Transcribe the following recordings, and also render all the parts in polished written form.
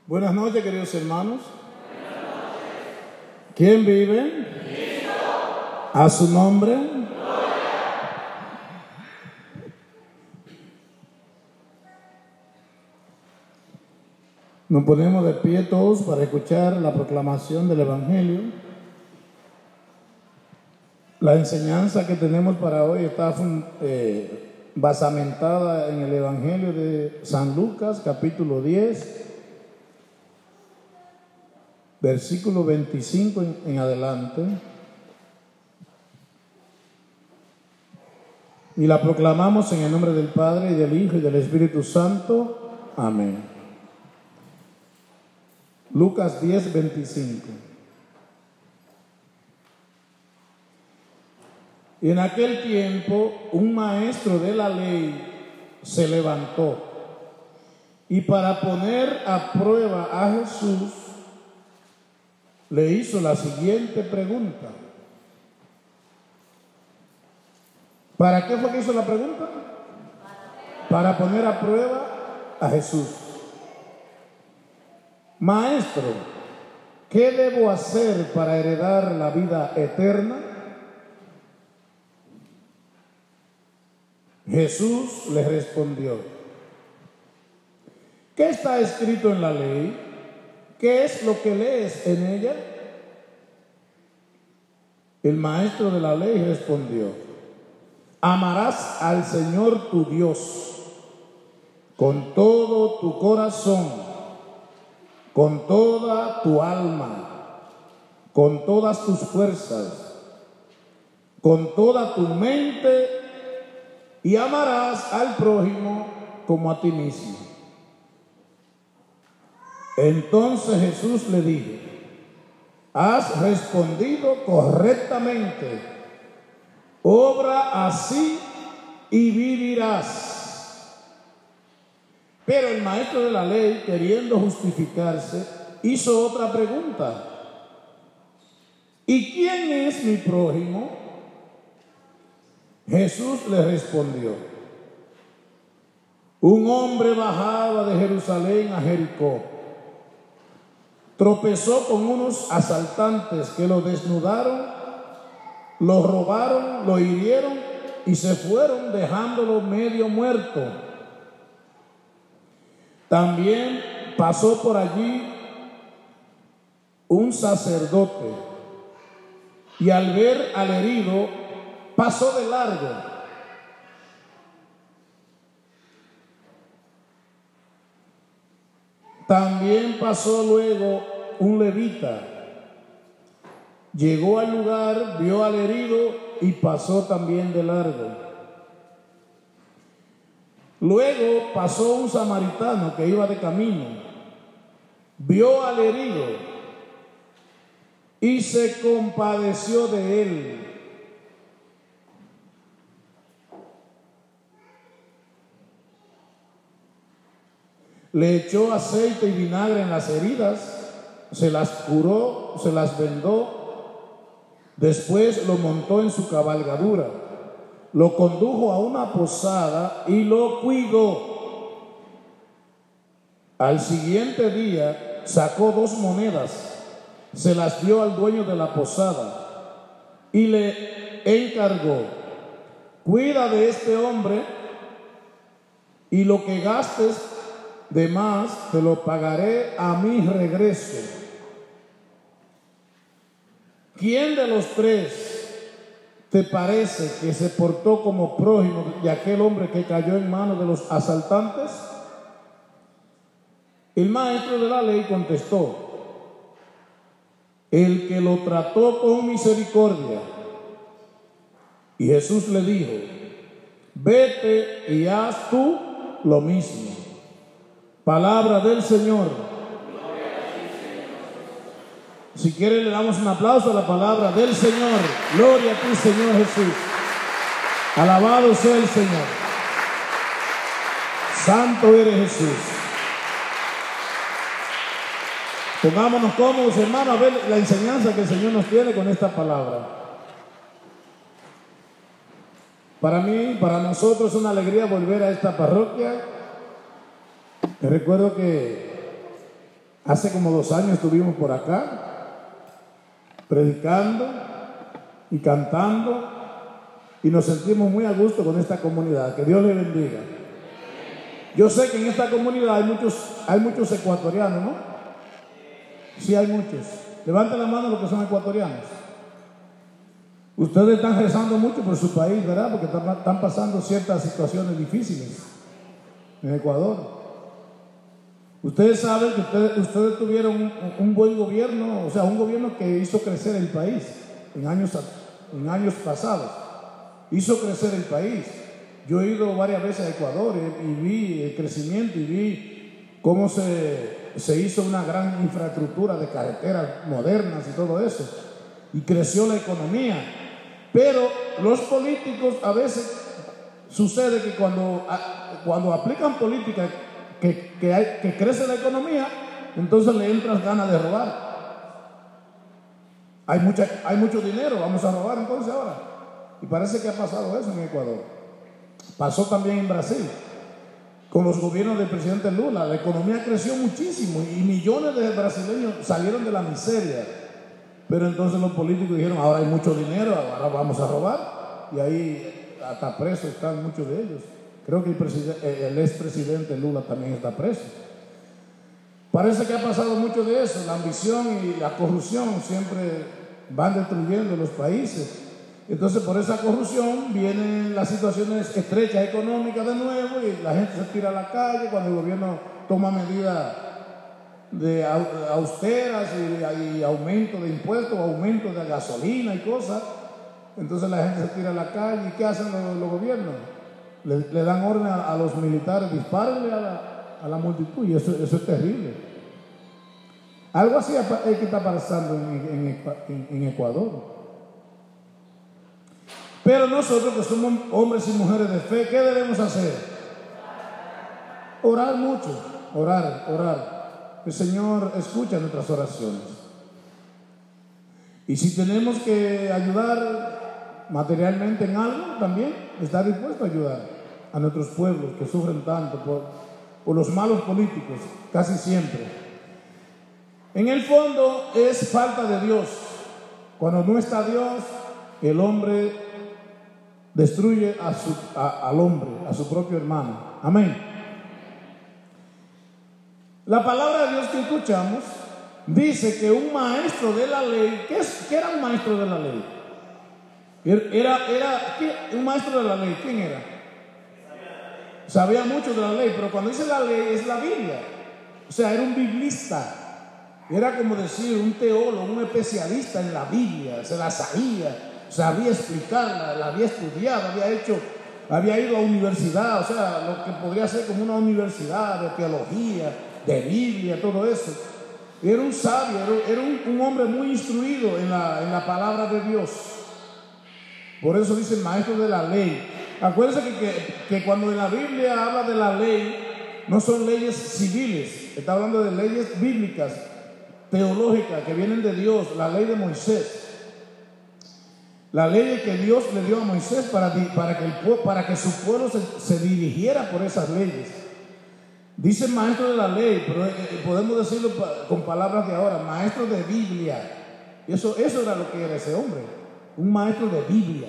Buenas noches, queridos hermanos. ¿Quién vive? Cristo. A su nombre. Gloria. Nos ponemos de pie todos para escuchar la proclamación del Evangelio. La enseñanza que tenemos para hoy está basamentada en el Evangelio de San Lucas, capítulo 10, versículo 25 en adelante. Y la proclamamos en el nombre del Padre, y del Hijo, y del Espíritu Santo. Amén. Lucas 10, 25. Y en aquel tiempo un maestro de la ley se levantó y para poner a prueba a Jesús le hizo la siguiente pregunta. ¿Para qué fue que hizo la pregunta? Para poner a prueba a Jesús. Maestro, ¿qué debo hacer para heredar la vida eterna? Jesús le respondió: ¿qué está escrito en la ley? ¿Qué es lo que lees en ella? El maestro de la ley respondió: amarás al Señor tu Dios con todo tu corazón, con toda tu alma, con todas tus fuerzas, con toda tu mente, y amarás al prójimo como a ti mismo. Entonces Jesús le dijo: has respondido correctamente, obra así y vivirás. Pero el maestro de la ley, queriendo justificarse, hizo otra pregunta: ¿y quién es mi prójimo? Jesús le respondió: un hombre bajaba de Jerusalén a Jericó, tropezó con unos asaltantes que lo desnudaron, lo robaron, lo hirieron y se fueron dejándolo medio muerto. También pasó por allí un sacerdote y al ver al herido pasó de largo. También pasó luego un levita. Llegó al lugar, vio al herido y pasó también de largo. Luego pasó un samaritano que iba de camino, vio al herido y se compadeció de él. Le echó aceite y vinagre en las heridas, se las curó, se las vendó, después lo montó en su cabalgadura, lo condujo a una posada y lo cuidó. Al siguiente día sacó 2 monedas, se las dio al dueño de la posada y le encargó: cuida de este hombre y lo que gastes de más te lo pagaré a mi regreso. ¿Quién de los 3 te parece que se portó como prójimo de aquel hombre que cayó en manos de los asaltantes? El maestro de la ley contestó: el que lo trató con misericordia. Y Jesús le dijo: vete y haz tú lo mismo. Palabra del Señor. Si quieren le damos un aplauso a la palabra del Señor. Gloria a ti, Señor Jesús. Alabado sea el Señor. Santo eres Jesús. Pongámonos cómodos, hermanos, a ver la enseñanza que el Señor nos tiene con esta palabra. Para mí, para nosotros es una alegría volver a esta parroquia. Recuerdo que Hace como 2 años estuvimos por acá predicando y cantando y nos sentimos muy a gusto con esta comunidad. Que Dios le bendiga. Yo sé que en esta comunidad hay muchos ecuatorianos, ¿no? Sí, hay muchos. Levanten la mano los que son ecuatorianos. Ustedes están rezando mucho por su país, ¿verdad? Porque están pasando ciertas situaciones difíciles en Ecuador. Ustedes saben que ustedes tuvieron un buen gobierno, o sea, un gobierno que hizo crecer el país en años pasados. Hizo crecer el país. Yo he ido varias veces a Ecuador y vi el crecimiento y vi cómo se hizo una gran infraestructura de carreteras modernas y todo eso. Y creció la economía. Pero los políticos a veces sucede que cuando aplican políticas que crece la economía, entonces le entran ganas de robar. Hay mucho dinero, vamos a robar entonces ahora. Y parece que ha pasado eso en Ecuador. Pasó también en Brasil, con los gobiernos del presidente Lula. La economía creció muchísimo y millones de brasileños salieron de la miseria. Pero entonces los políticos dijeron, ahora hay mucho dinero, ahora vamos a robar. Y ahí hasta presos están muchos de ellos. Creo que el expresidente Lula también está preso. Parece que ha pasado mucho de eso. La ambición y la corrupción siempre van destruyendo los países. Entonces por esa corrupción vienen las situaciones estrechas económicas de nuevo y la gente se tira a la calle cuando el gobierno toma medidas de austeras y aumento de impuestos, aumento de gasolina y cosas. Entonces la gente se tira a la calle. ¿Y qué hacen los gobiernos? Le dan orden a los militares, dispárenle a la multitud, y eso es terrible. Algo así es que está pasando en Ecuador. Pero nosotros que somos hombres y mujeres de fe, ¿qué debemos hacer? Orar mucho, orar. El Señor escucha nuestras oraciones. Y si tenemos que ayudar materialmente en algo, también está dispuesto a ayudar a nuestros pueblos que sufren tanto por los malos políticos, casi siempre. En el fondo es falta de Dios. Cuando no está Dios, el hombre destruye al hombre, a su propio hermano. Amén. La palabra de Dios que escuchamos dice que un maestro de la ley, ¿qué era un maestro de la ley? Un maestro de la ley, ¿quién era? Sabía mucho de la ley, pero cuando dice la ley es la Biblia. O sea, era un biblista. Era como decir un teólogo, un especialista en la Biblia, se la sabía explicarla, la había estudiado, había ido a universidad, o sea, lo que podría ser como una universidad de teología, de Biblia, todo eso. Era un sabio, era un hombre muy instruido en la palabra de Dios. Por eso dice maestro de la ley. Acuérdense que cuando en la Biblia habla de la ley, no son leyes civiles, está hablando de leyes bíblicas, teológicas, que vienen de Dios, la ley de Moisés. La ley que Dios le dio a Moisés para que su pueblo se dirigiera por esas leyes. Dice maestro de la ley, pero podemos decirlo con palabras de ahora, maestro de Biblia. Eso era lo que era ese hombre, un maestro de Biblia.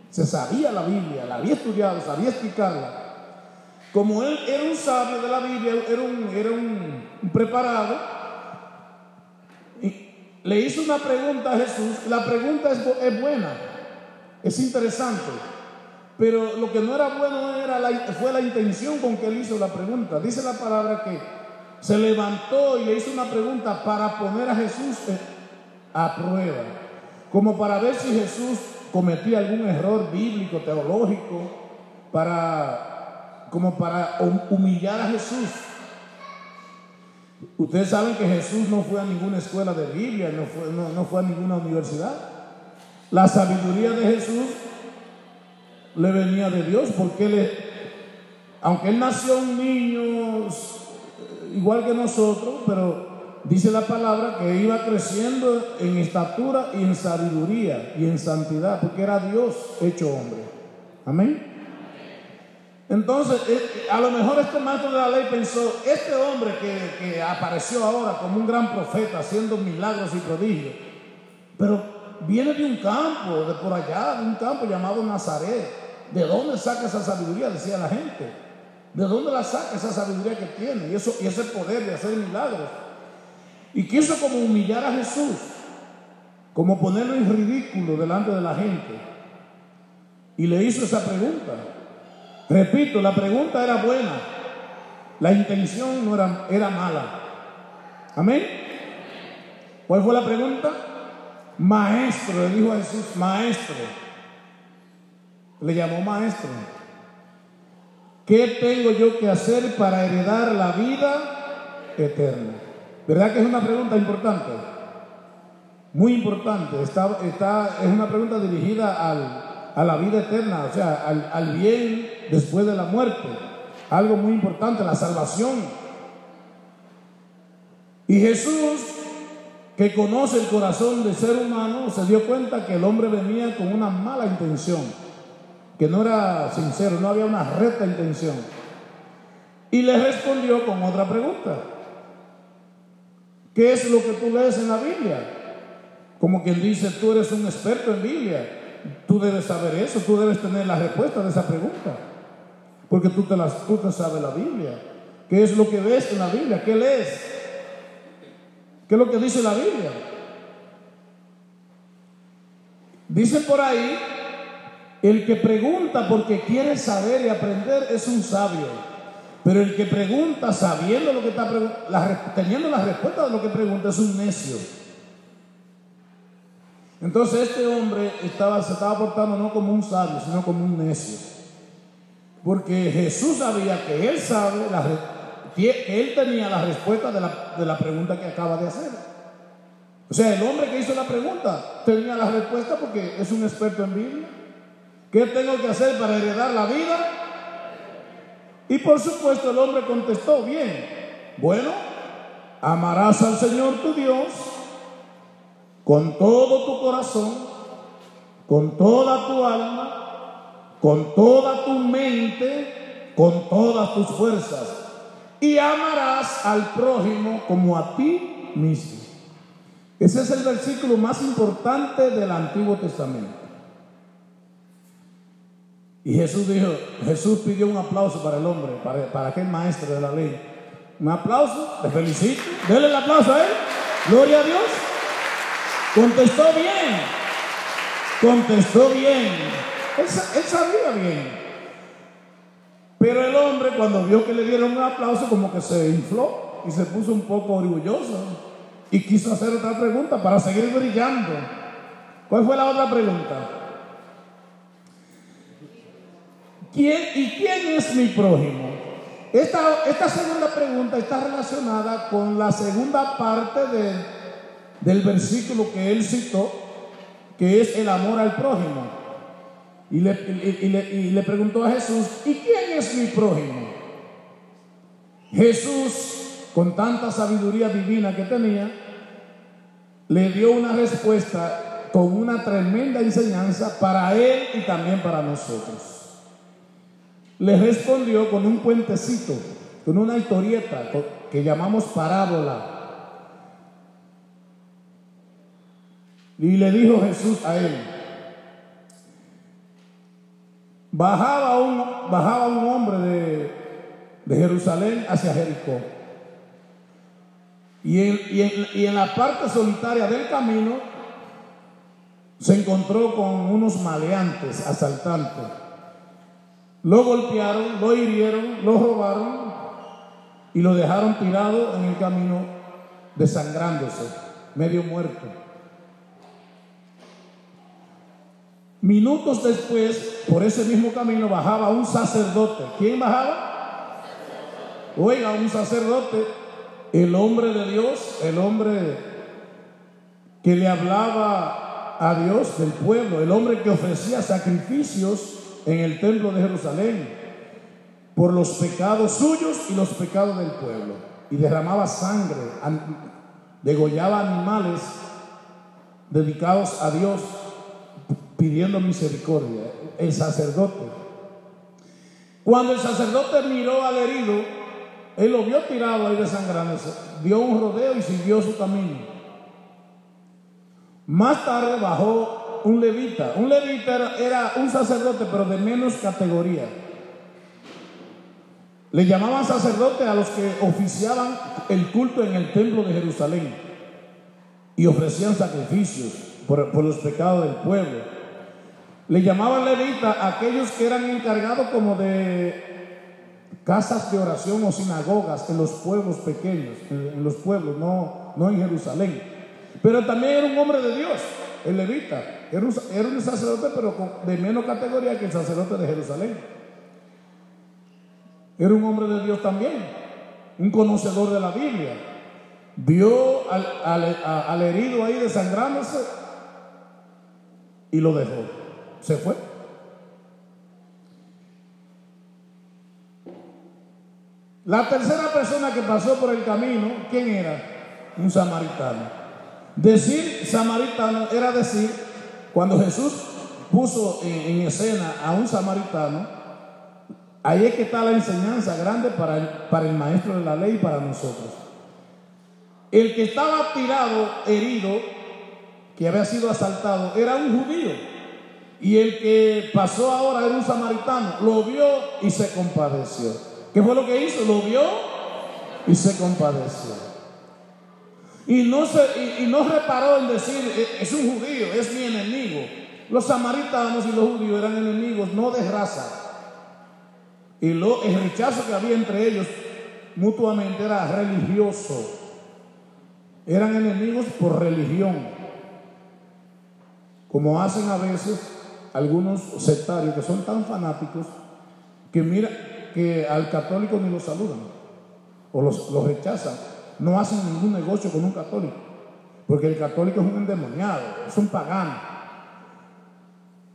Se sabía la Biblia, la había estudiado, sabía explicarla. Como él era un sabio de la Biblia, era un preparado, y le hizo una pregunta a Jesús. La pregunta es buena, es interesante, pero lo que no era bueno fue la intención con que él hizo la pregunta. Dice la palabra que se levantó y le hizo una pregunta para poner a Jesús a prueba, como para ver si Jesús cometía algún error bíblico, teológico, como para humillar a Jesús. Ustedes saben que Jesús no fue a ninguna escuela de Biblia, no fue a ninguna universidad. La sabiduría de Jesús le venía de Dios, porque aunque él nació un niño igual que nosotros, pero dice la palabra que iba creciendo en estatura y en sabiduría y en santidad, porque era Dios hecho hombre. Amén. Entonces, a lo mejor este maestro de la ley pensó, este hombre que apareció ahora como un gran profeta haciendo milagros y prodigios, pero viene de un campo, de por allá, de un campo llamado Nazaret. ¿De dónde saca esa sabiduría? Decía la gente. ¿De dónde la saca esa sabiduría que tiene? Y ese poder de hacer milagros. Y quiso como humillar a Jesús, como ponerlo en ridículo delante de la gente. Y le hizo esa pregunta. Repito, la pregunta era buena, la intención no era mala. Amén. ¿Cuál fue la pregunta? Maestro, le dijo a Jesús, maestro. Le llamó maestro. ¿Qué tengo yo que hacer para heredar la vida eterna? ¿Verdad que es una pregunta importante? Muy importante. Es una pregunta dirigida a la vida eterna, o sea, al bien después de la muerte. Algo muy importante, la salvación. Y Jesús, que conoce el corazón del ser humano, se dio cuenta que el hombre venía con una mala intención, que no era sincero, no había una recta intención. Y le respondió con otra pregunta. ¿Qué es lo que tú lees en la Biblia? Como quien dice, tú eres un experto en Biblia. Tú debes saber eso, tú debes tener la respuesta de esa pregunta, porque tú te sabes la Biblia. ¿Qué es lo que ves en la Biblia? ¿Qué lees? ¿Qué es lo que dice la Biblia? Dice por ahí, el que pregunta porque quiere saber y aprender es un sabio, pero el que pregunta sabiendo lo que está teniendo la respuesta de lo que pregunta es un necio. Entonces este hombre se estaba portando no como un sabio, sino como un necio. Porque Jesús sabía que él sabe, que él tenía la respuesta de la pregunta que acaba de hacer. O sea, el hombre que hizo la pregunta tenía la respuesta porque es un experto en Biblia. ¿Qué tengo que hacer para heredar la vida? Y por supuesto el hombre contestó bien. Bueno, amarás al Señor tu Dios con todo tu corazón, con toda tu alma, con toda tu mente, con todas tus fuerzas, y amarás al prójimo como a ti mismo. Ese es el versículo más importante del Antiguo Testamento. Y Jesús pidió un aplauso para el hombre, para aquel maestro de la ley. Un aplauso, le felicito, denle el aplauso a él, gloria a Dios. Contestó bien, él sabía bien. Pero el hombre, cuando vio que le dieron un aplauso, como que se infló y se puso un poco orgulloso y quiso hacer otra pregunta para seguir brillando. ¿Cuál fue la otra pregunta? ¿Quién es mi prójimo? Esta segunda pregunta está relacionada con la segunda parte del versículo que él citó, que es el amor al prójimo. Y le preguntó a Jesús, ¿y quién es mi prójimo? Jesús, con tanta sabiduría divina que tenía, le dio una respuesta con una tremenda enseñanza para él y también para nosotros. Le respondió con un cuentecito, con una historieta que llamamos parábola. Y le dijo Jesús a él, bajaba un hombre de Jerusalén hacia Jericó. Y en la parte solitaria del camino se encontró con unos maleantes, asaltantes. Lo golpearon, lo hirieron, lo robaron y lo dejaron tirado en el camino, desangrándose, medio muerto. Minutos después, por ese mismo camino bajaba un sacerdote. ¿Quién bajaba? Oiga, un sacerdote, el hombre de Dios, el hombre que le hablaba a Dios del pueblo, el hombre que ofrecía sacrificios en el templo de Jerusalén por los pecados suyos y los pecados del pueblo, y derramaba sangre, degollaba animales dedicados a Dios, pidiendo misericordia. El sacerdote, Cuando el sacerdote miró al herido, él lo vio tirado ahí desangrándose, dio un rodeo y siguió su camino. Más tarde bajó un levita. Un levita era un sacerdote, pero de menos categoría. Le llamaban sacerdote a los que oficiaban el culto en el templo de Jerusalén y ofrecían sacrificios por los pecados del pueblo. Le llamaban levita a aquellos que eran encargados como de casas de oración o sinagogas en los pueblos pequeños, en los pueblos, no en Jerusalén. Pero también era un hombre de Dios, el levita. Era un sacerdote, pero de menos categoría que el sacerdote de Jerusalén. Era un hombre de Dios también, un conocedor de la Biblia. Vio al herido ahí desangrándose y lo dejó. Se fue. La tercera persona que pasó por el camino, ¿quién era? Un samaritano. Decir samaritano era decir, cuando Jesús puso en escena a un samaritano, ahí es que está la enseñanza grande para el maestro de la ley y para nosotros. El que estaba tirado, herido, que había sido asaltado, era un judío. Y el que pasó ahora era un samaritano. Lo vio y se compadeció. ¿Qué fue lo que hizo? Lo vio y se compadeció. Y no reparó en decir, es un judío, es mi enemigo. Los samaritanos y los judíos eran enemigos, no de raza. Y el rechazo que había entre ellos mutuamente era religioso. Eran enemigos por religión, como hacen a veces algunos sectarios que son tan fanáticos que mira que al católico ni lo saludan o los rechazan. No hacen ningún negocio con un católico, porque el católico es un endemoniado, es un pagano.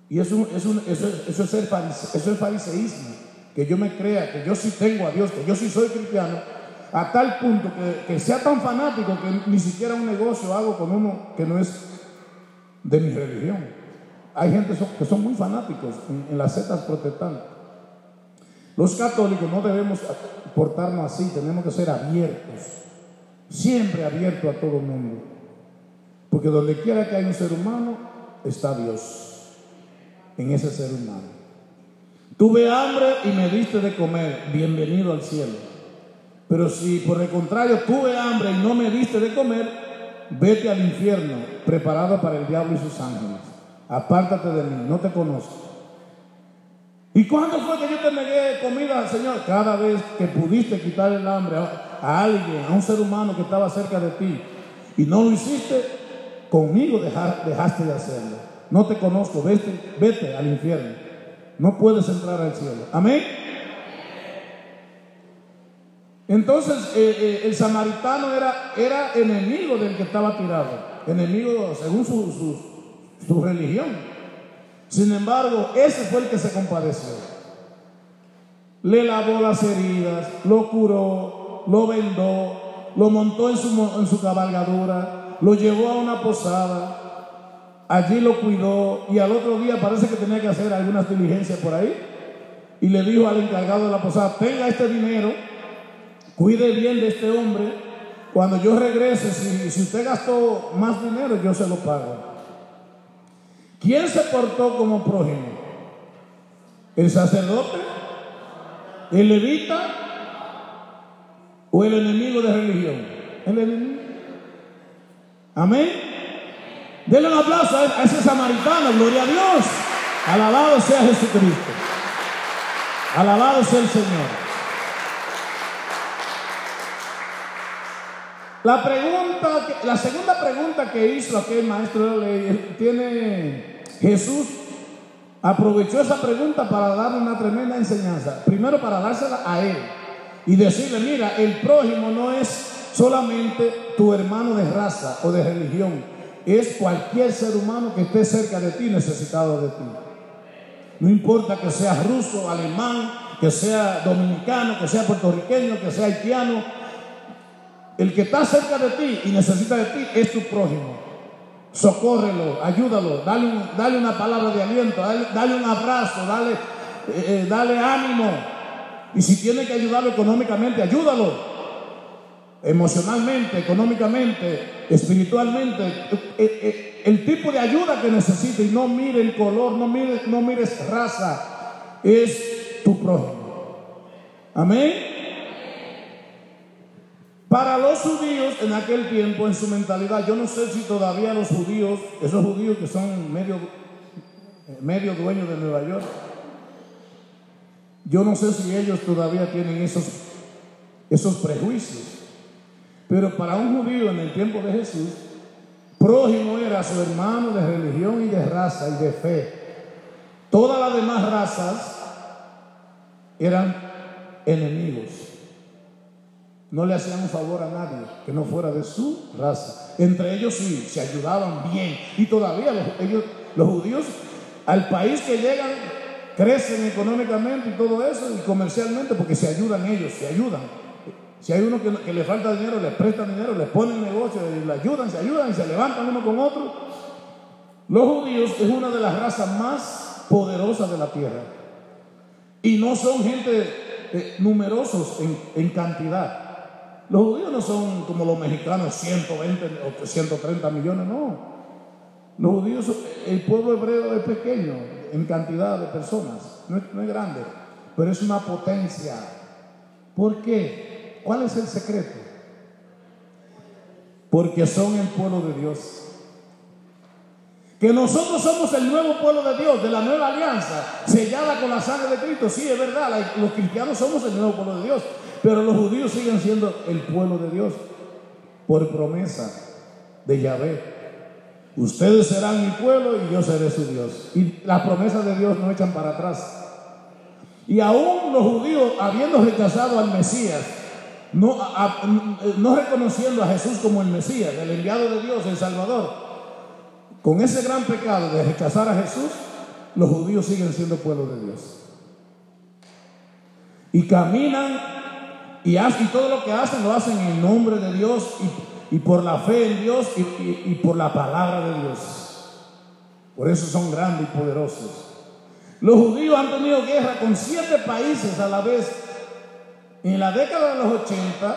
Y eso es fariseísmo. Que yo me crea que yo sí tengo a Dios, que yo sí soy cristiano, a tal punto que sea tan fanático que ni siquiera un negocio hago con uno que no es de mi religión. Hay gente que son muy fanáticos en las sectas protestantes. Los católicos no debemos portarnos así, tenemos que ser abiertos, siempre abiertos a todo el mundo, porque donde quiera que haya un ser humano, está Dios en ese ser humano. Tuve hambre y me diste de comer, bienvenido al cielo. Pero si por el contrario tuve hambre y no me diste de comer, vete al infierno, preparado para el diablo y sus ángeles. Apártate de mí, no te conozco. ¿Y cuándo fue que yo te negué comida, Señor? Cada vez que pudiste quitar el hambre a alguien, a un ser humano que estaba cerca de ti, y no lo hiciste, conmigo dejaste de hacerlo. No te conozco, vete al infierno. No puedes entrar al cielo. Amén. Entonces el samaritano era enemigo del que estaba tirado, enemigo según su religión. Sin embargo, ese fue el que se compadeció. Le lavó las heridas, lo curó, lo vendó, lo montó en su cabalgadura, lo llevó a una posada. Allí lo cuidó y al otro día parece que tenía que hacer algunas diligencias por ahí. Y le dijo al encargado de la posada, tenga este dinero, cuide bien de este hombre. Cuando yo regrese, si usted gastó más dinero, yo se lo pago. ¿Quién se portó como prójimo? ¿El sacerdote? ¿El levita? ¿O el enemigo de religión? El enemigo. Amén. Denle un aplauso a ese samaritano, gloria a Dios. Alabado sea Jesucristo. Alabado sea el Señor. La segunda pregunta que hizo aquel maestro de la ley, Jesús aprovechó esa pregunta para darle una tremenda enseñanza. Primero para dársela a él y decirle, mira, el prójimo no es solamente tu hermano de raza o de religión. Es cualquier ser humano que esté cerca de ti, necesitado de ti. No importa que sea ruso, alemán, que sea dominicano, que sea puertorriqueño, que sea haitiano. El que está cerca de ti y necesita de ti es tu prójimo. Socórrelo, ayúdalo, dale una palabra de aliento, dale un abrazo, dale ánimo. Y si tiene que ayudarlo económicamente, ayúdalo. Emocionalmente, económicamente, espiritualmente, el tipo de ayuda que necesite. Y no mire el color, no mires raza, es tu prójimo. Amén. Para los judíos en aquel tiempo, en su mentalidad, yo no sé si todavía los judíos, esos judíos que son medio dueños de Nueva York, yo no sé si ellos todavía tienen esos prejuicios. Pero para un judío en el tiempo de Jesús, prójimo era su hermano de religión y de raza y de fe. Todas las demás razas eran enemigos. No le hacían un favor a nadie que no fuera de su raza. Entre ellos sí, se ayudaban bien. Y todavía los judíos, al país que llegan, crecen económicamente y todo eso, y comercialmente, porque se ayudan ellos, se ayudan. Si hay uno que le falta dinero, les prestan dinero, les ponen negocio, y le ayudan y se levantan uno con otro. Los judíos es una de las razas más poderosas de la tierra. Y no son gente numerosos en cantidad. Los judíos no son como los mexicanos, 120 o 130 millones, no. Los judíos, el pueblo hebreo es pequeño en cantidad de personas, no es grande, pero es una potencia. ¿Por qué? ¿Cuál es el secreto? Porque son el pueblo de Dios. Que nosotros somos el nuevo pueblo de Dios, de la nueva alianza, sellada con la sangre de Cristo. Sí, es verdad, los cristianos somos el nuevo pueblo de Dios, pero los judíos siguen siendo el pueblo de Dios por promesa de Yahvé. Ustedes serán mi pueblo y yo seré su Dios. Y las promesas de Dios no echan para atrás. Y aún los judíos, habiendo rechazado al Mesías, no reconociendo a Jesús como el Mesías, el enviado de Dios, el Salvador, con ese gran pecado de rechazar a Jesús, los judíos siguen siendo pueblo de Dios. Y caminan y todo lo que hacen, lo hacen en el nombre de Dios y por la fe en Dios y por la palabra de Dios. Por eso son grandes y poderosos. Los judíos han tenido guerra con 7 países a la vez. En la década de los 80,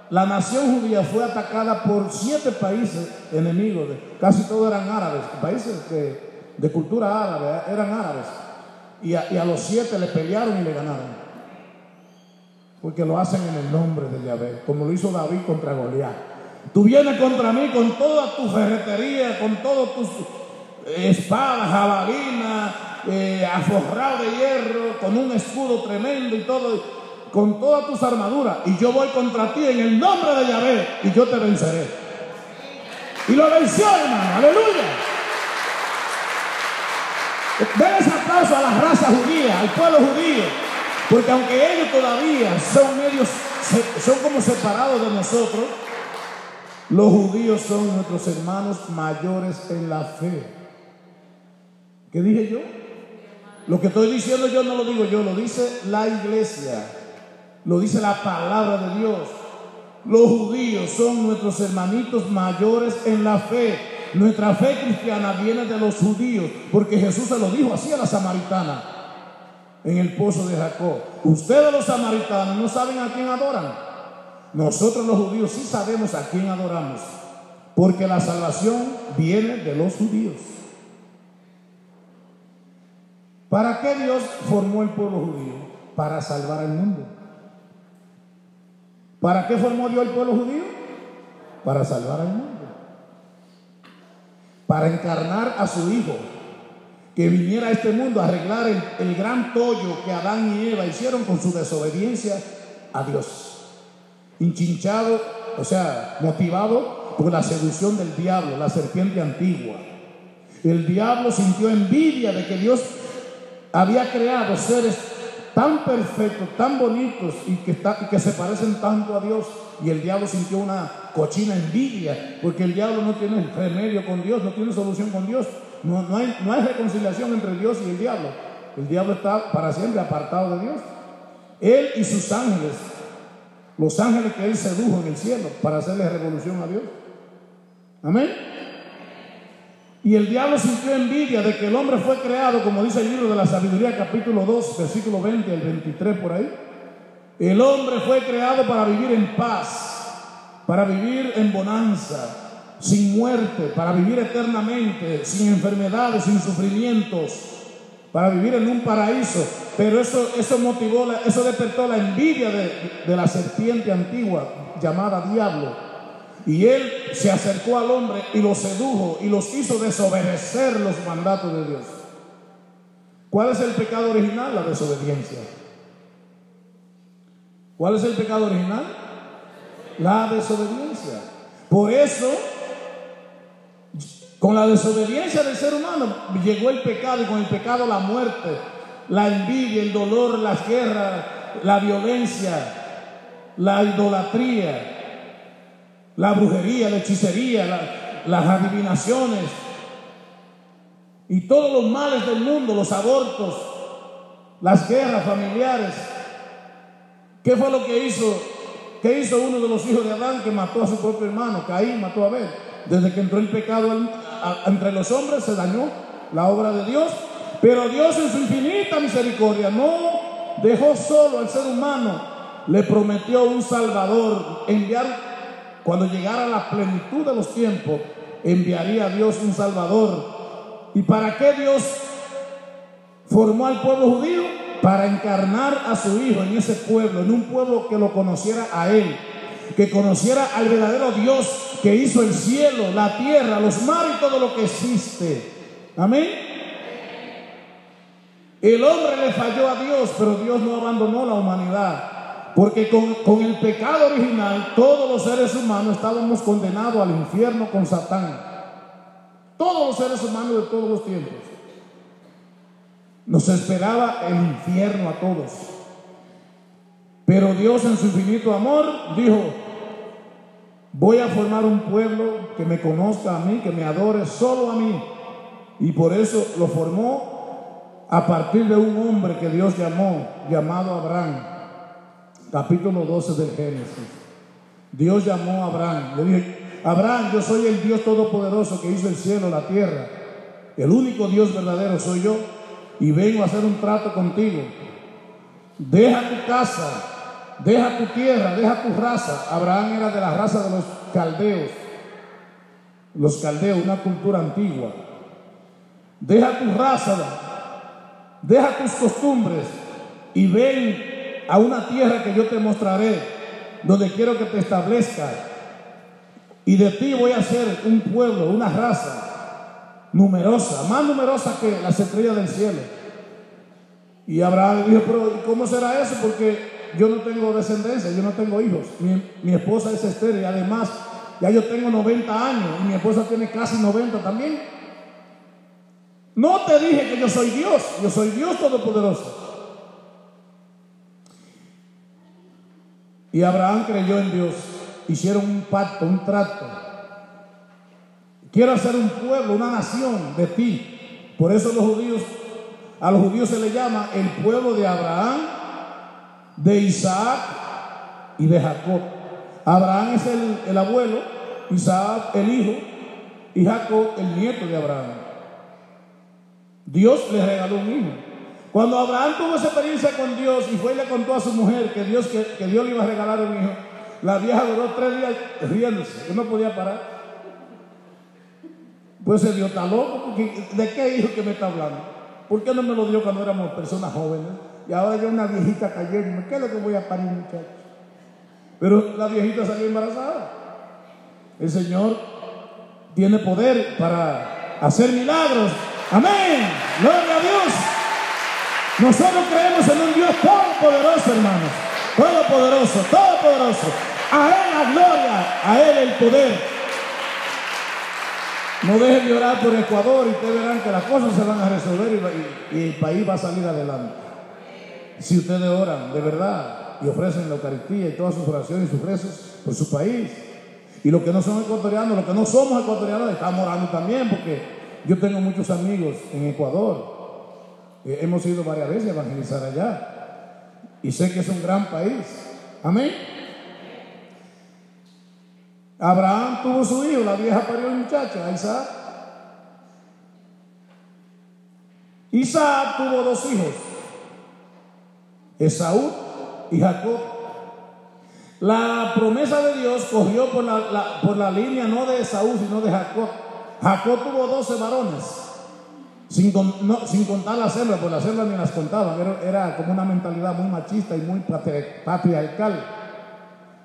la nación judía fue atacada por 7 países enemigos. Casi todos eran árabes, países de cultura árabe, eran árabes. Y a los 7 le pelearon y le ganaron. Porque lo hacen en el nombre de Yahvé, como lo hizo David contra Goliat. Tú vienes contra mí con toda tu ferretería, con todas tus espadas, jabalinas, aforrado de hierro, con un escudo tremendo y todo, con todas tus armaduras, y yo voy contra ti en el nombre de Yahvé y yo te venceré. Y lo venció, hermano, aleluya. Denles aplauso a la raza judía, al pueblo judío, porque aunque ellos todavía son como separados de nosotros, los judíos son nuestros hermanos mayores en la fe. ¿Qué dije yo? Lo que estoy diciendo yo no lo digo yo, lo dice la iglesia, lo dice la palabra de Dios. Los judíos son nuestros hermanitos mayores en la fe. Nuestra fe cristiana viene de los judíos, porque Jesús se lo dijo así a la samaritana en el pozo de Jacob. Ustedes los samaritanos no saben a quién adoran. Nosotros los judíos sí sabemos a quién adoramos, porque la salvación viene de los judíos. ¿Para qué Dios formó el pueblo judío? Para salvar al mundo. ¿Para qué formó Dios el pueblo judío? Para salvar al mundo. Para encarnar a su Hijo, que viniera a este mundo a arreglar el gran tollo que Adán y Eva hicieron con su desobediencia a Dios. Hinchinchado, o sea, motivado por la seducción del diablo, la serpiente antigua. El diablo sintió envidia de que Dios había creado seres tan perfectos, tan bonitos y que se parecen tanto a Dios. Y el diablo sintió una cochina envidia, porque el diablo no tiene remedio con Dios, no tiene solución con Dios. No hay reconciliación entre Dios y el diablo. El diablo está para siempre apartado de Dios. Él y sus ángeles, los ángeles que él sedujo en el cielo para hacerle revolución a Dios. Amén. Y el diablo sintió envidia de que el hombre fue creado, como dice el libro de la sabiduría, capítulo 2, versículo 20 al 23 por ahí. El hombre fue creado para vivir en paz, para vivir en bonanza, sin muerte, para vivir eternamente, sin enfermedades, sin sufrimientos, para vivir en un paraíso. Pero eso despertó la envidia de la serpiente antigua llamada diablo. Y él se acercó al hombre y lo sedujo y los hizo desobedecer los mandatos de Dios. ¿Cuál es el pecado original? La desobediencia. ¿Cuál es el pecado original? La desobediencia. Por eso, con la desobediencia del ser humano llegó el pecado, y con el pecado la muerte, la envidia, el dolor, las guerras, la violencia, la idolatría, la brujería, la hechicería, las adivinaciones y todos los males del mundo, los abortos, las guerras familiares. ¿Qué fue lo que hizo? ¿Qué hizo uno de los hijos de Adán, que mató a su propio hermano? Caín mató a Abel. Desde que entró el pecado entre los hombres, se dañó la obra de Dios. Pero Dios, en su infinita misericordia, no dejó solo al ser humano. Le prometió un Salvador. Cuando llegara la plenitud de los tiempos, enviaría a Dios un Salvador. ¿Y para qué Dios formó al pueblo judío? Para encarnar a su Hijo en ese pueblo, en un pueblo que lo conociera a Él, que conociera al verdadero Dios que hizo el cielo, la tierra, los mares y todo lo que existe. Amén. El hombre le falló a Dios, pero Dios no abandonó la humanidad, porque con el pecado original todos los seres humanos estábamos condenados al infierno con Satán. Todos los seres humanos de todos los tiempos. Nos esperaba el infierno a todos. Pero Dios, en su infinito amor, dijo: voy a formar un pueblo que me conozca a mí, que me adore solo a mí. Y por eso lo formó a partir de un hombre que Dios llamado Abraham. Capítulo 12 del Génesis. Dios llamó a Abraham. Le dijo: Abraham, yo soy el Dios todopoderoso que hizo el cielo, la tierra. El único Dios verdadero soy yo. Y vengo a hacer un trato contigo. Deja tu casa, deja tu tierra, deja tu raza. Abraham era de la raza de los caldeos. Los caldeos, una cultura antigua. Deja tu raza, deja tus costumbres y ven a una tierra que yo te mostraré, donde quiero que te establezcas. Y de ti voy a hacer un pueblo, una raza numerosa, más numerosa que las estrellas del cielo. Y Abraham dijo: pero ¿cómo será eso? Porque yo no tengo descendencia, yo no tengo hijos. Mi esposa es estéril y además ya yo tengo 90 años y mi esposa tiene casi 90 también. No te dije que yo soy Dios todopoderoso. Y Abraham creyó en Dios. Hicieron un pacto, un trato. Quiero hacer un pueblo, una nación de ti. Por eso a los judíos se les llama el pueblo de Abraham, de Isaac y de Jacob. Abraham es el abuelo, Isaac el hijo y Jacob el nieto de Abraham. Dios le regaló un hijo. Cuando Abraham tuvo esa experiencia con Dios y fue y le contó a su mujer que Dios le iba a regalar un hijo, la vieja duró 3 días riéndose, que no podía parar. Pues se dio tan loco. ¿De qué hijo que me está hablando? ¿Por qué no me lo dio cuando éramos personas jóvenes? Y ahora yo una viejita cayendo. ¿Qué es lo que voy a parir, muchacho? Pero la viejita salió embarazada. El Señor tiene poder para hacer milagros. Amén. Gloria a Dios. Nosotros creemos en un Dios todopoderoso, hermanos. Todopoderoso, todopoderoso. A Él la gloria, a Él el poder. No dejen de orar por Ecuador y ustedes verán que las cosas se van a resolver y el país va a salir adelante. Si ustedes oran de verdad y ofrecen la Eucaristía y todas sus oraciones y sus rezos por su país. Y los que no son ecuatorianos, los que no somos ecuatorianos, estamos orando también, porque yo tengo muchos amigos en Ecuador. Hemos ido varias veces a evangelizar allá. Y sé que es un gran país. Amén. Abraham tuvo su hijo, la vieja parió el muchacho, a Isaac. Isaac tuvo 2 hijos, Esaú y Jacob. La promesa de Dios corrió por la línea no de Esaú, sino de Jacob. Jacob tuvo 12 varones, sin contar las hembras, porque las hembras ni las contaban. Era como una mentalidad muy machista y muy patriarcal.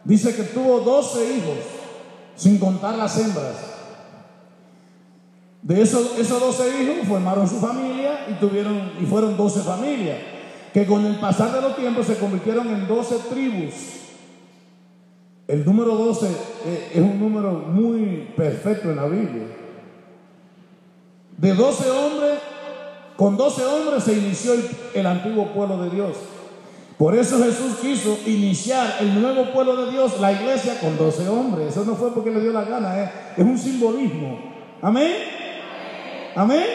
Dice que tuvo 12 hijos, sin contar las hembras. De esos 12 hijos formaron su familia y fueron 12 familias, que con el pasar de los tiempos se convirtieron en 12 tribus. El número 12 es un número muy perfecto en la Biblia. De 12 hombres, con 12 hombres se inició el antiguo pueblo de Dios. Por eso Jesús quiso iniciar el nuevo pueblo de Dios, la iglesia, con 12 hombres. Eso no fue porque le dio la gana, es un simbolismo. Amén. Amén.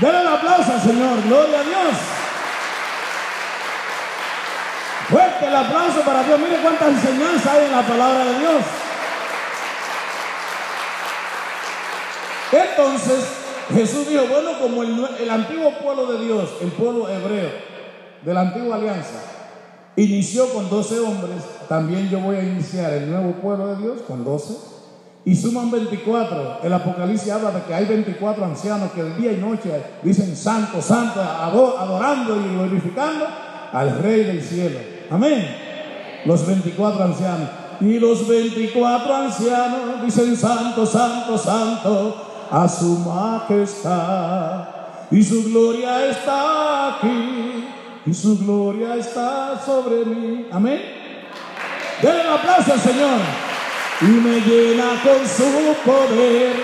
Denle el aplauso al Señor, gloria a Dios. Fuerte el aplauso para Dios. Mire cuánta enseñanza hay en la palabra de Dios. Entonces Jesús dijo, bueno, como el antiguo pueblo de Dios, el pueblo hebreo de la antigua alianza, inició con 12 hombres, también yo voy a iniciar el nuevo pueblo de Dios con 12, y suman 24. El Apocalipsis habla de que hay 24 ancianos que de día y noche dicen santo, santo, adorando y glorificando al Rey del cielo. Amén. Los 24 ancianos. Y los 24 ancianos dicen santo, santo, santo a su majestad. Y su gloria está aquí. Y su gloria está sobre mí. Amén. Denle un aplauso al Señor. Y me llena con su poder.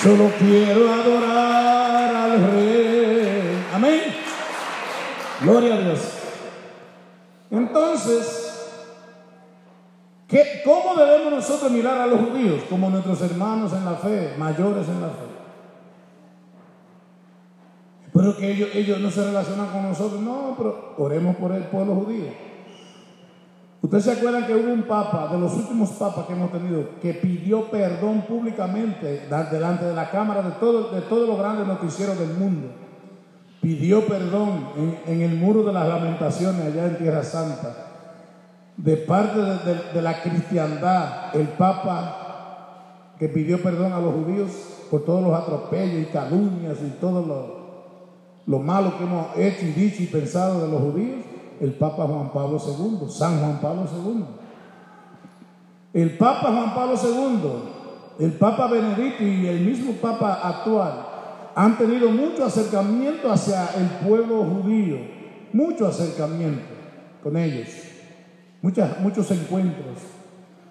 Solo quiero adorar al Rey. Amén. Gloria a Dios. Entonces, ¿cómo debemos nosotros mirar a los judíos? Como nuestros hermanos en la fe, mayores en la fe. Pero que ellos no se relacionan con nosotros. No, pero oremos por el pueblo judío. Ustedes se acuerdan que hubo un papa, de los últimos papas que hemos tenido, que pidió perdón públicamente delante de la cámara de todos los grandes noticieros del mundo. Pidió perdón en el muro de las lamentaciones allá en Tierra Santa, de parte de la cristiandad. El papa que pidió perdón a los judíos por todos los atropellos y calumnias y todo lo malo que hemos hecho y dicho y pensado de los judíos. El Papa Juan Pablo II, San Juan Pablo II. El Papa Juan Pablo II, el Papa Benedicto y el mismo Papa actual han tenido mucho acercamiento hacia el pueblo judío, mucho acercamiento con ellos, muchos encuentros.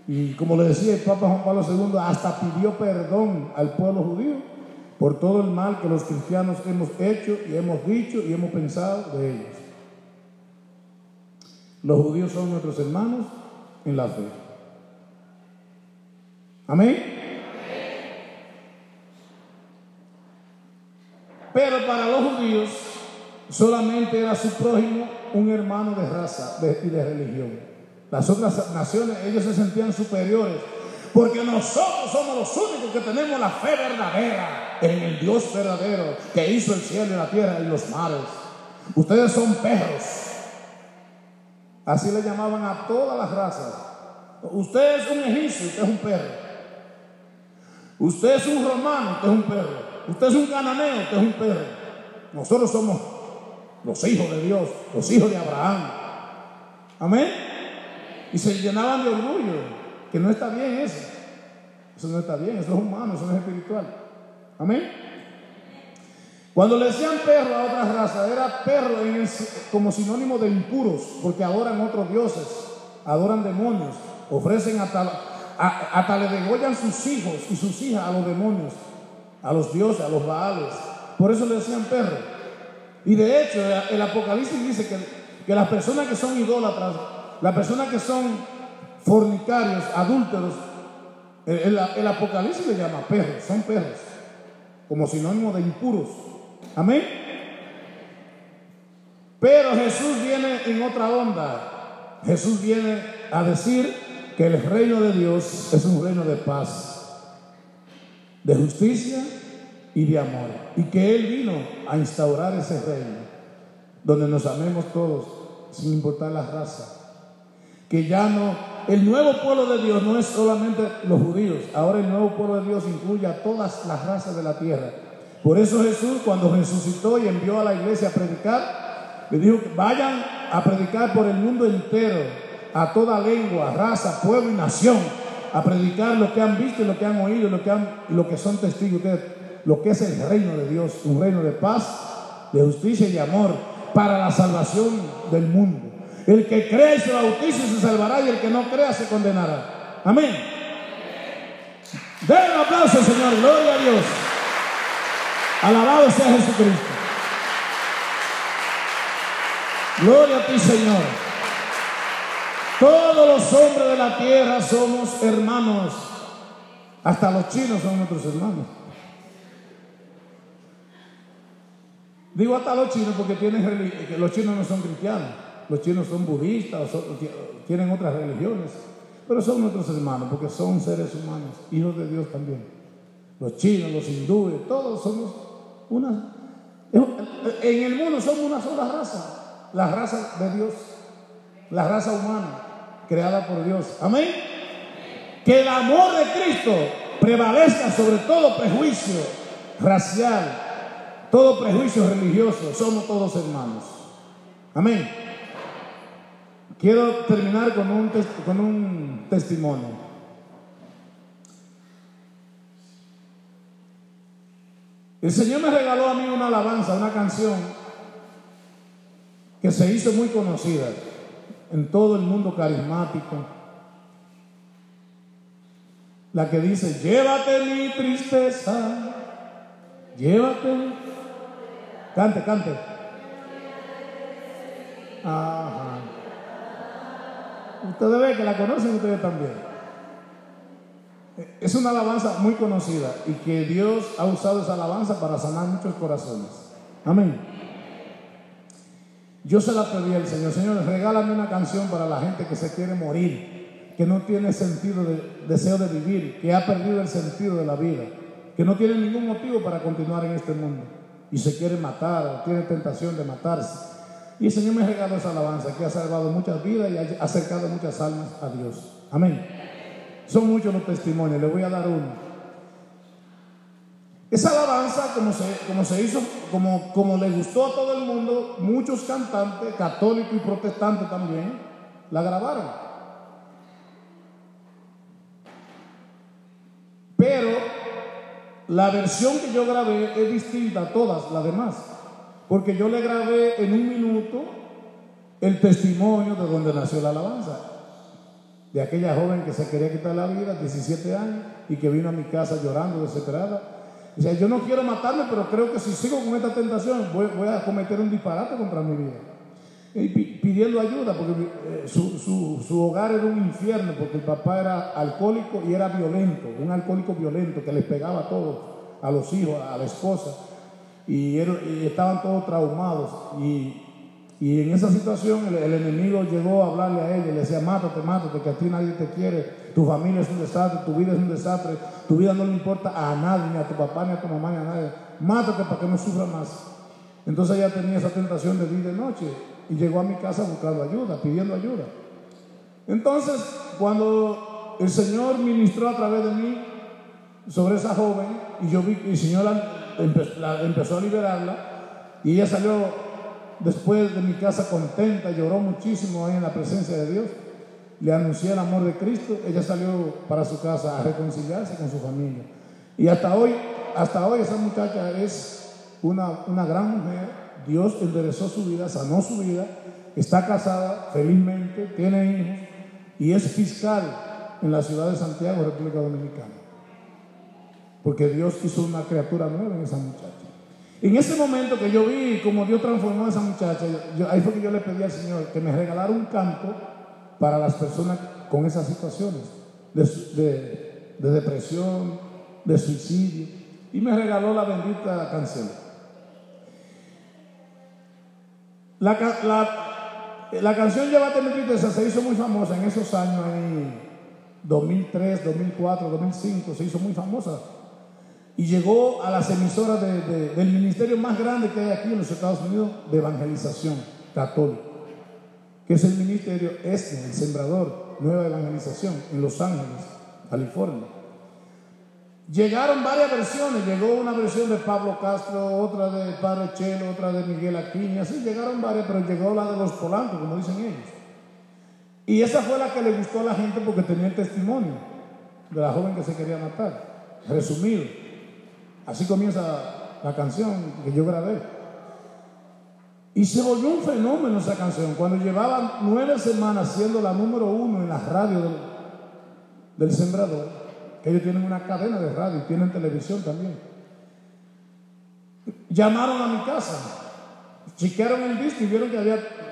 Y como le decía, el Papa Juan Pablo II hasta pidió perdón al pueblo judío por todo el mal que los cristianos hemos hecho y hemos dicho y hemos pensado de ellos. Los judíos son nuestros hermanos en la fe. Amén. Pero para los judíos solamente era su prójimo un hermano de raza y de religión. Las otras naciones, ellos se sentían superiores, porque nosotros somos los únicos que tenemos la fe verdadera en el Dios verdadero que hizo el cielo y la tierra y los mares. Ustedes son perros. Así le llamaban a todas las razas. Usted es un egipcio, usted es un perro. Usted es un romano, usted es un perro. Usted es un cananeo, usted es un perro. Nosotros somos los hijos de Dios, los hijos de Abraham. Amén. Y se llenaban de orgullo, que no está bien eso. Eso no está bien, eso es humano, eso no es espiritual. Amén. Cuando le decían perro a otras razas, era perro como sinónimo de impuros, porque adoran otros dioses, adoran demonios, ofrecen hasta le degollan sus hijos y sus hijas a los demonios, a los dioses, a los baales. Por eso le decían perro. Y de hecho, el Apocalipsis dice que las personas que son idólatras, las personas que son fornicarios, adúlteros, el Apocalipsis le llama perros, son perros, como sinónimo de impuros. Amén. Pero Jesús viene en otra onda. Jesús viene a decir que el reino de Dios es un reino de paz, de justicia y de amor, y que Él vino a instaurar ese reino. donde nos amemos todos, sin importar la raza. Que ya no, el nuevo pueblo de Dios no es solamente los judíos, ahora el nuevo pueblo de Dios incluye a todas las razas de la tierra. Por eso Jesús, cuando resucitó y envió a la iglesia a predicar, le dijo que vayan a predicar por el mundo entero, a toda lengua, raza, pueblo y nación, a predicar lo que han visto y lo que han oído y lo que son testigos de lo que es el reino de Dios, un reino de paz, de justicia y de amor para la salvación del mundo. El que crea y se bautice se salvará, y el que no crea se condenará. Amén. Den un aplauso, Señor. Gloria a Dios. Alabado sea Jesucristo. Gloria a ti, Señor. Todos los hombres de la tierra somos hermanos. Hasta los chinos son nuestros hermanos. Digo hasta los chinos porque los chinos no son cristianos. Los chinos son budistas, tienen otras religiones, pero son nuestros hermanos porque son seres humanos, hijos de Dios también. Los chinos, los hindúes, todos somos una. En el mundo somos una sola raza, la raza de Dios, la raza humana creada por Dios. Amén. Que el amor de Cristo prevalezca sobre todo prejuicio racial, todo prejuicio religioso. Somos todos hermanos. Amén. Quiero terminar con un testimonio. El Señor me regaló a mí una alabanza, una canción que se hizo muy conocida en todo el mundo carismático. La que dice: llévate mi tristeza, llévate. Cante, cante. Ajá. Ustedes ven que la conocen, ustedes también. Es una alabanza muy conocida y que Dios ha usado esa alabanza para sanar muchos corazones. Amén. Yo se la pedí al Señor: Señor, regálame una canción para la gente que se quiere morir, que no tiene deseo de vivir, que ha perdido el sentido de la vida, que no tiene ningún motivo para continuar en este mundo y se quiere matar o tiene tentación de matarse. Y el Señor me regaló esa alabanza que ha salvado muchas vidas y ha acercado muchas almas a Dios. Amén. Son muchos los testimonios, les voy a dar uno. Esa alabanza, como se hizo, como le gustó a todo el mundo, muchos cantantes, católicos y protestantes también, la grabaron. Pero la versión que yo grabé es distinta a todas las demás, porque yo le grabé en 1 minuto el testimonio de donde nació la alabanza, de aquella joven que se quería quitar la vida, 17 años, y que vino a mi casa llorando, desesperada. O sea, yo no quiero matarme, pero creo que si sigo con esta tentación voy a cometer un disparate contra mi vida. Y pidiendo ayuda, porque su hogar era un infierno, porque el papá era alcohólico y era violento, un alcohólico violento que les pegaba a todos, a los hijos, a la esposa, y estaban todos traumados. Y en esa situación el enemigo llegó a hablarle a ella y le decía: mátate, mátate, que a ti nadie te quiere, tu familia es un desastre, tu vida es un desastre, tu vida no le importa a nadie, ni a tu papá, ni a tu mamá, ni a nadie, mátate para que no sufra más. Entonces ella tenía esa tentación de día y de noche y llegó a mi casa buscando ayuda, pidiendo ayuda. Entonces, cuando el Señor ministró a través de mí sobre esa joven, y yo vi que el Señor empezó a liberarla, y ella salió después de mi casa contenta, lloró muchísimo ahí en la presencia de Dios. Le anuncié el amor de Cristo. Ella salió para su casa a reconciliarse con su familia. Y hasta hoy esa muchacha es una gran mujer. Dios enderezó su vida, sanó su vida, está casada felizmente, tiene hijos y es fiscal en la ciudad de Santiago, República Dominicana. Porque Dios hizo una criatura nueva en esa muchacha. En ese momento que yo vi cómo Dios transformó a esa muchacha, ahí fue que yo le pedí al Señor que me regalara un canto para las personas con esas situaciones de depresión, de suicidio, y me regaló la bendita canción. La canción Llévate mi tristeza se hizo muy famosa en esos años, en 2003, 2004, 2005, se hizo muy famosa. y llegó a las emisoras del ministerio más grande que hay aquí en los Estados Unidos de evangelización católica, que es el ministerio el Sembrador, Nueva Evangelización, en Los Ángeles, California. Llegaron varias versiones, llegó una versión de Pablo Castro, otra de Padre Chelo, otra de Miguel Aquino, así llegaron varias, pero llegó la de los Polanco, como dicen ellos. Y esa fue la que le gustó a la gente porque tenía el testimonio de la joven que se quería matar, resumido. Así comienza la canción que yo grabé. Y se volvió un fenómeno esa canción. Cuando llevaban 9 semanas siendo la número 1 en la radio del Sembrador, que ellos tienen una cadena de radio y tienen televisión también, llamaron a mi casa, chequearon el disco y vieron que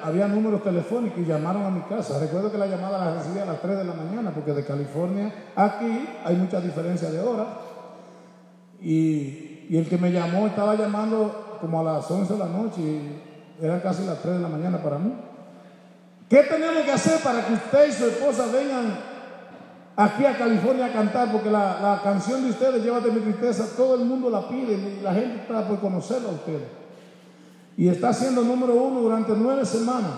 había números telefónicos y llamaron a mi casa. Recuerdo que la llamada la recibí a las 3 de la mañana porque de California aquí hay mucha diferencia de hora. Y el que me llamó estaba llamando como a las 11 de la noche y eran casi las 3 de la mañana para mí. ¿Qué tenemos que hacer para que usted y su esposa vengan aquí a California a cantar? Porque la canción de ustedes, Llévate mi tristeza, todo el mundo la pide y la gente está por conocerla a ustedes. Y está siendo número 1 durante 9 semanas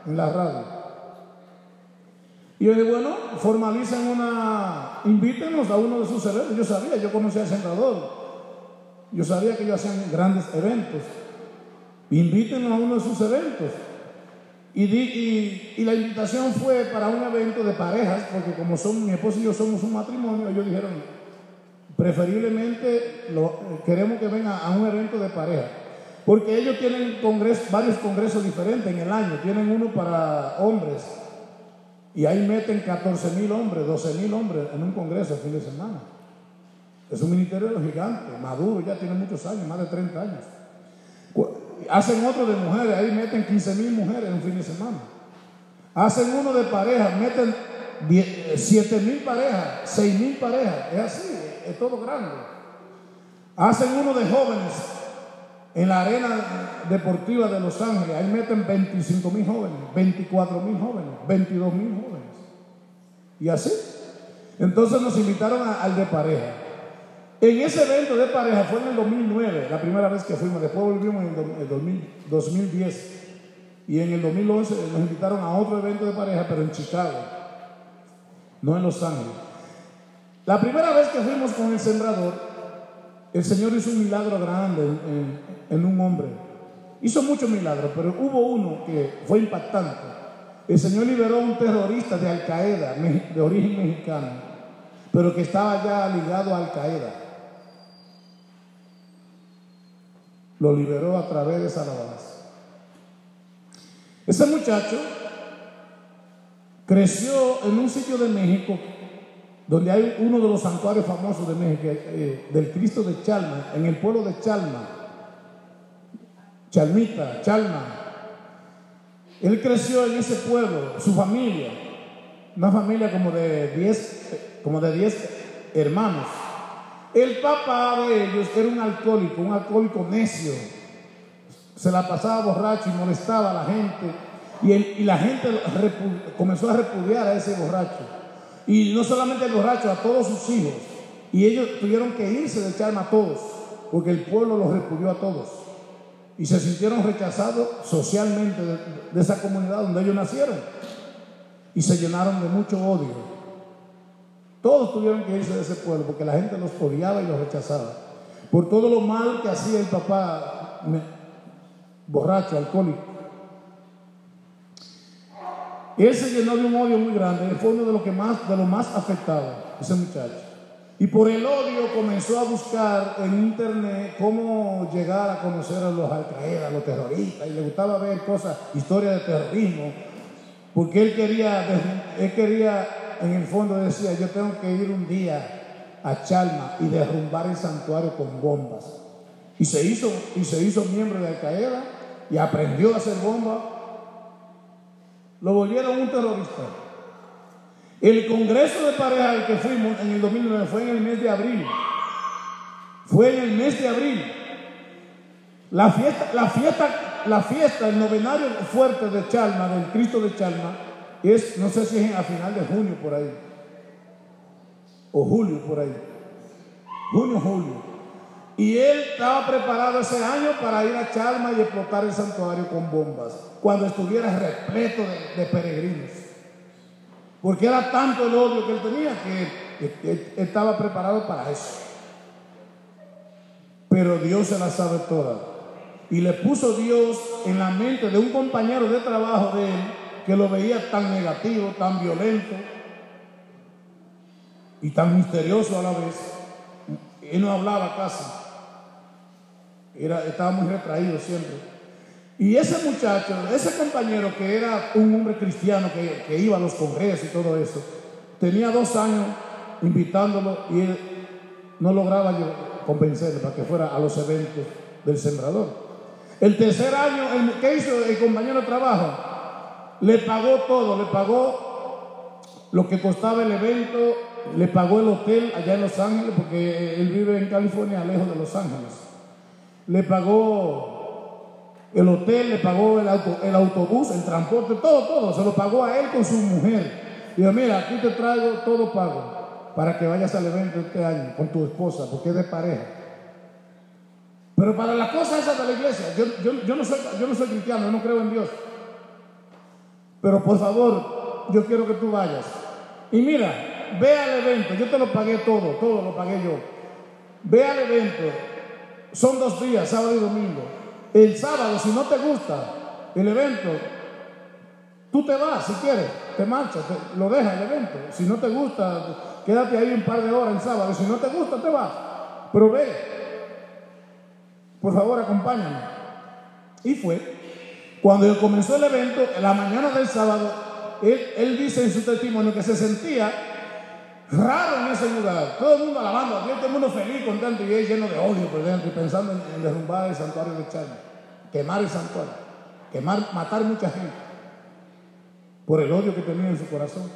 en la radio. Y yo dije, bueno, formalicen invítenos a uno de sus eventos. Yo sabía, yo conocía al Sembrador. Yo sabía que ellos hacían grandes eventos. Invítenos a uno de sus eventos. Y la invitación fue para un evento de parejas, porque como mi esposo y yo somos un matrimonio, ellos dijeron, preferiblemente queremos que vengan a un evento de pareja. Porque ellos tienen varios congresos diferentes en el año. Tienen uno para hombres. Y ahí meten 14,000 hombres, 12,000 hombres en un congreso el fin de semana. Es un ministerio gigante, maduro, ya tiene muchos años, más de 30 años. Hacen otro de mujeres, ahí meten 15,000 mujeres en un fin de semana. Hacen uno de parejas, meten 7,000 parejas, 6,000 parejas, es así, es todo grande. Hacen uno de jóvenes en la arena deportiva de Los Ángeles, ahí meten 25,000 jóvenes, 24,000 jóvenes, 22,000 jóvenes. Y así. Entonces nos invitaron al de pareja. En ese evento de pareja fue en el 2009, la primera vez que fuimos. Después volvimos en el 2010. Y en el 2011 nos invitaron a otro evento de pareja, pero en Chicago, no en Los Ángeles. La primera vez que fuimos con el Sembrador, el Señor hizo un milagro grande en un hombre. Hizo muchos milagros, pero hubo uno que fue impactante. El Señor liberó a un terrorista de Al Qaeda, de origen mexicano, pero que estaba ya ligado a Al Qaeda. Lo liberó a través de esa alabanza. Ese muchacho creció en un sitio de México donde hay uno de los santuarios famosos de México, del Cristo de Chalma, en el pueblo de Chalma. Chalma. Él creció en ese pueblo, su familia, una familia como de 10 hermanos. El papá de ellos era un alcohólico necio. Se la pasaba borracho y molestaba a la gente. Y la gente comenzó a repudiar a ese borracho. Y no solamente el borracho, a todos sus hijos. Y ellos tuvieron que irse de Chalma a todos, porque el pueblo los repudió a todos. Y se sintieron rechazados socialmente de esa comunidad donde ellos nacieron. Y se llenaron de mucho odio. Todos tuvieron que irse de ese pueblo porque la gente los odiaba y los rechazaba. Por todo lo mal que hacía el papá borracho, alcohólico. Él se llenó de un odio muy grande. Él fue uno de los más afectados, ese muchacho. Y por el odio comenzó a buscar en internet cómo llegar a conocer a los Al Qaeda, a los terroristas. Y le gustaba ver cosas, historias de terrorismo. Porque él quería, en el fondo decía, yo tengo que ir un día a Chalma y derrumbar el santuario con bombas. Y se hizo miembro de Al Qaeda y aprendió a hacer bombas. Lo volvieron un terrorista. El congreso de pareja al que fuimos en el 2009 fue en el mes de abril. La fiesta, el novenario fuerte de Chalma, del Cristo de Chalma, es, no sé si es a final de junio por ahí, o julio por ahí. Junio, julio. Y él estaba preparado ese año para ir a Chalma y explotar el santuario con bombas, cuando estuviera repleto de peregrinos. Porque era tanto el odio que él tenía que él estaba preparado para eso. Pero Dios se la sabe toda. Y le puso Dios en la mente de un compañero de trabajo de él, que lo veía tan negativo, tan violento y tan misterioso a la vez. Él no hablaba casi. Estaba muy retraído siempre. Y ese muchacho, ese compañero que era un hombre cristiano que iba a los congresos y todo eso, tenía 2 años invitándolo y él no lograba convencerle para que fuera a los eventos del sembrador. El tercer año, ¿qué hizo el compañero de trabajo? Le pagó todo, le pagó lo que costaba el evento, le pagó el hotel allá en Los Ángeles, porque él vive en California, lejos de Los Ángeles. Le pagó el hotel, le pagó el autobús, el transporte, todo, se lo pagó a él con su mujer. Dijo, mira, aquí te traigo todo pago para que vayas al evento este año con tu esposa, porque es de pareja. Pero para las cosas esas de la iglesia, yo no soy cristiano, yo no creo en Dios. Pero por favor, yo quiero que tú vayas. Y mira, ve al evento, yo te lo pagué todo lo pagué yo. Ve al evento. Son 2 días, sábado y domingo. El sábado, si no te gusta el evento, tú te vas, si quieres, te marchas, lo dejas el evento. Si no te gusta, quédate ahí un par de horas el sábado. Si no te gusta, te vas. Pero ve, por favor, acompáñame. Y fue. Cuando comenzó el evento, en la mañana del sábado, él dice en su testimonio que se sentía raro en ese lugar, todo el mundo alabando a Dios, todo el mundo feliz, contento, y él lleno de odio por dentro y pensando en derrumbar el santuario de Chalma, quemar el santuario, matar mucha gente por el odio que tenía en su corazón.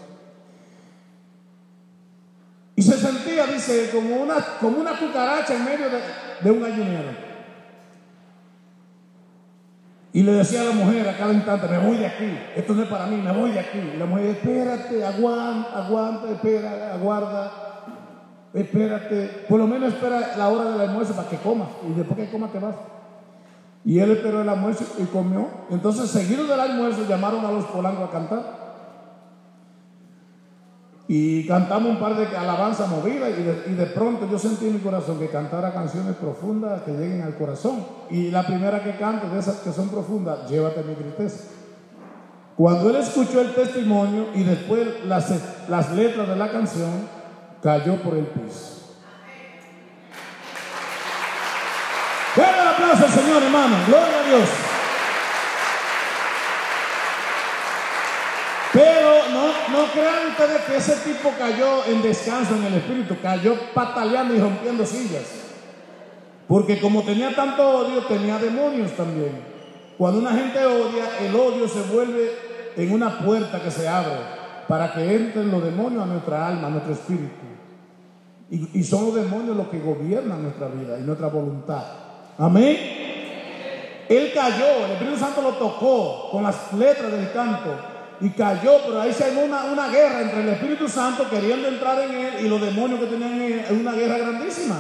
Y se sentía, dice, como una cucaracha en medio de un gallinero. Y le decía a la mujer a cada instante, me voy de aquí, esto no es para mí, me voy de aquí. Y la mujer, espérate, aguanta, espera, aguarda, espérate, por lo menos espera la hora del almuerzo para que comas, y después que comas te vas. Y él esperó el almuerzo y comió. Entonces, seguido del almuerzo, llamaron a los Polanco a cantar. Y cantamos un par de alabanzas movidas y de pronto yo sentí en mi corazón que cantara canciones profundas que lleguen al corazón. Y la primera que canto de esas que son profundas, Llévate mi tristeza. Cuando él escuchó el testimonio y después las letras de la canción, cayó por el piso. Denle el aplauso al Señor, hermano. Gloria a Dios. Pero no crean ustedes que ese tipo cayó en descanso en el espíritu, cayó pataleando y rompiendo sillas. Porque como tenía tanto odio, tenía demonios también. Cuando una gente odia, el odio se vuelve en una puerta que se abre para que entren los demonios a nuestra alma, a nuestro espíritu. Y son los demonios los que gobiernan nuestra vida y nuestra voluntad. Amén. Él cayó, el Espíritu Santo lo tocó con las letras del canto. Y cayó, pero ahí se armó una guerra entre el Espíritu Santo queriendo entrar en él y los demonios que tenían en él, una guerra grandísima.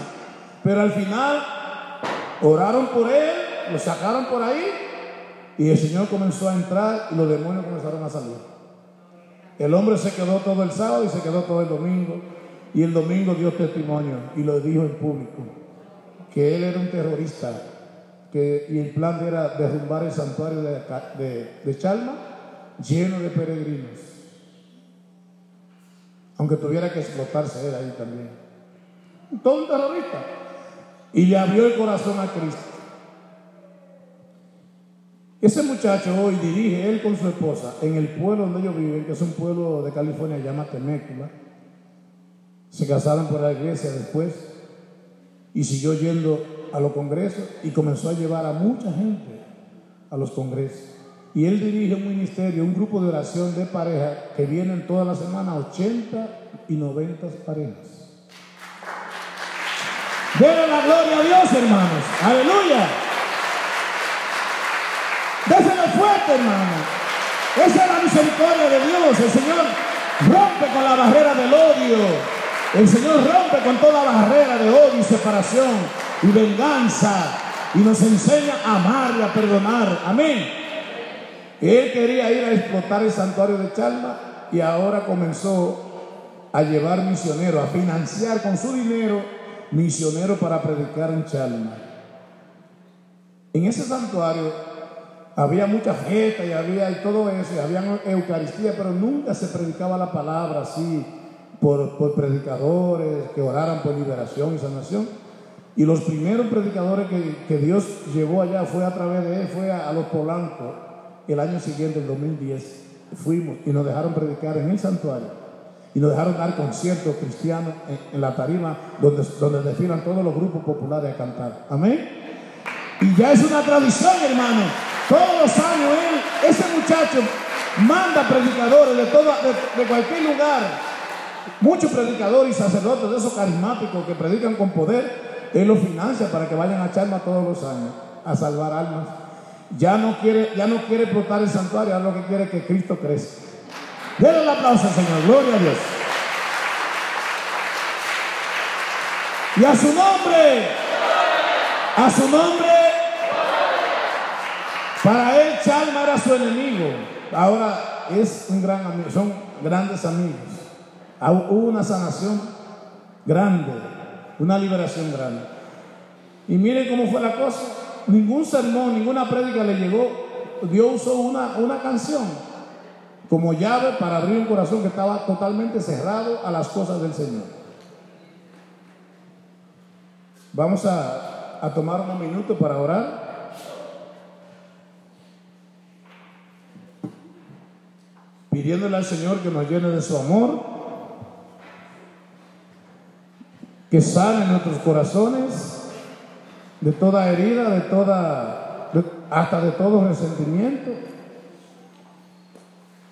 Pero al final oraron por él, lo sacaron por ahí y el Señor comenzó a entrar y los demonios comenzaron a salir. El hombre se quedó todo el sábado y se quedó todo el domingo, y el domingo dio testimonio y lo dijo en público que él era un terrorista, y el plan era derrumbar el santuario de Chalma lleno de peregrinos, aunque tuviera que explotarse él ahí también. Todo un terrorista. Y le abrió el corazón a Cristo. Ese muchacho hoy dirige, él con su esposa, en el pueblo donde ellos viven, que es un pueblo de California, se llama Temecula. Se casaron por la iglesia después y siguió yendo a los congresos y comenzó a llevar a mucha gente a los congresos. Y él dirige un ministerio, un grupo de oración de pareja que vienen toda la semana, 80 y 90 parejas. Denle la gloria a Dios, hermanos. Aleluya. Déselo fuerte, hermano. Esa es la misericordia de Dios. El Señor rompe con la barrera del odio. El Señor rompe con toda barrera de odio y separación. y venganza, y nos enseña a amar y a perdonar. Amén. Él quería ir a explotar el santuario de Chalma y ahora comenzó a llevar misioneros, a financiar con su dinero misioneros para predicar en Chalma. En ese santuario había mucha fiesta y había todo eso, y había Eucaristía, pero nunca se predicaba la palabra así por predicadores que oraran por liberación y sanación. Y los primeros predicadores que Dios llevó allá fue a través de él, fue a los Polanco. El año siguiente, el 2010, fuimos y nos dejaron predicar en el santuario y nos dejaron dar conciertos cristianos en la tarima donde desfilan todos los grupos populares a cantar. Amén. Y ya es una tradición, hermano. Todos los años ese muchacho manda predicadores de cualquier lugar, muchos predicadores y sacerdotes de esos carismáticos que predican con poder. Él los financia para que vayan a Chalma todos los años a salvar almas. Ya no quiere explotar el santuario, ahora lo que quiere es que Cristo crezca. Denle el aplauso al Señor, gloria a Dios. Y a su nombre, para él Chalma era su enemigo, ahora es un gran amigo, son grandes amigos. Hubo una sanación grande, una liberación grande. Y miren cómo fue la cosa. Ningún sermón, ninguna prédica le llegó. Dios usó una canción como llave para abrir un corazón que estaba totalmente cerrado a las cosas del Señor. Vamos a tomar unos minutos para orar. Pidiéndole al Señor que nos llene de su amor, que sane nuestros corazones de toda herida, hasta de todo resentimiento.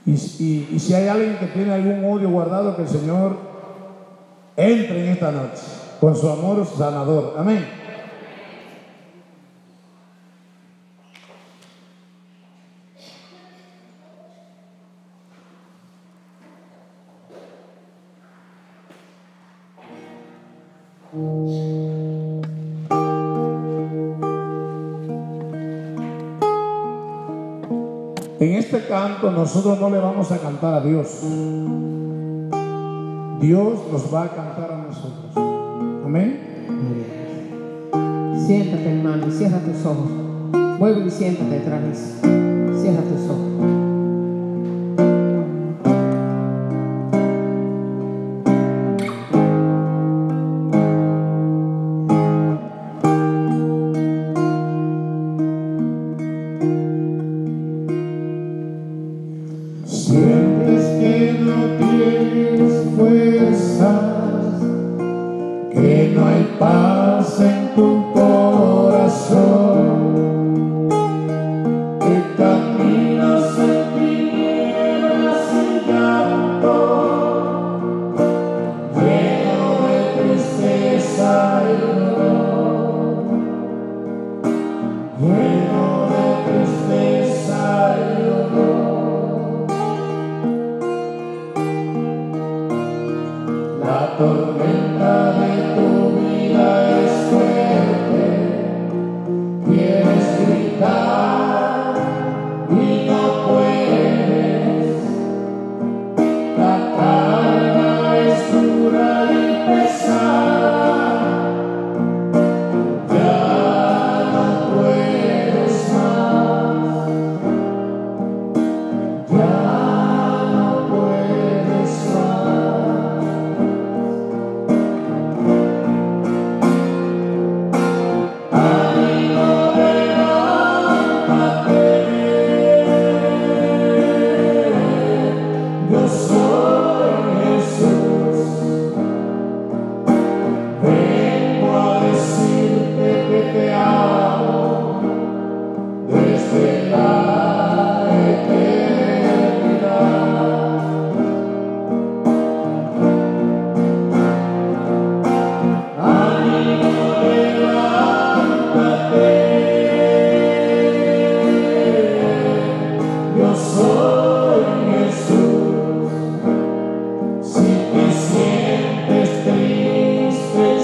Y si hay alguien que tiene algún odio guardado, que el Señor entre en esta noche con su amor sanador. Amén. En este canto nosotros no le vamos a cantar a Dios. Dios nos va a cantar a nosotros. Amén. Siéntate, hermano, y cierra tus ojos. Vuelve y siéntate detrás de eso. Cierra tus ojos. Si te sientes triste,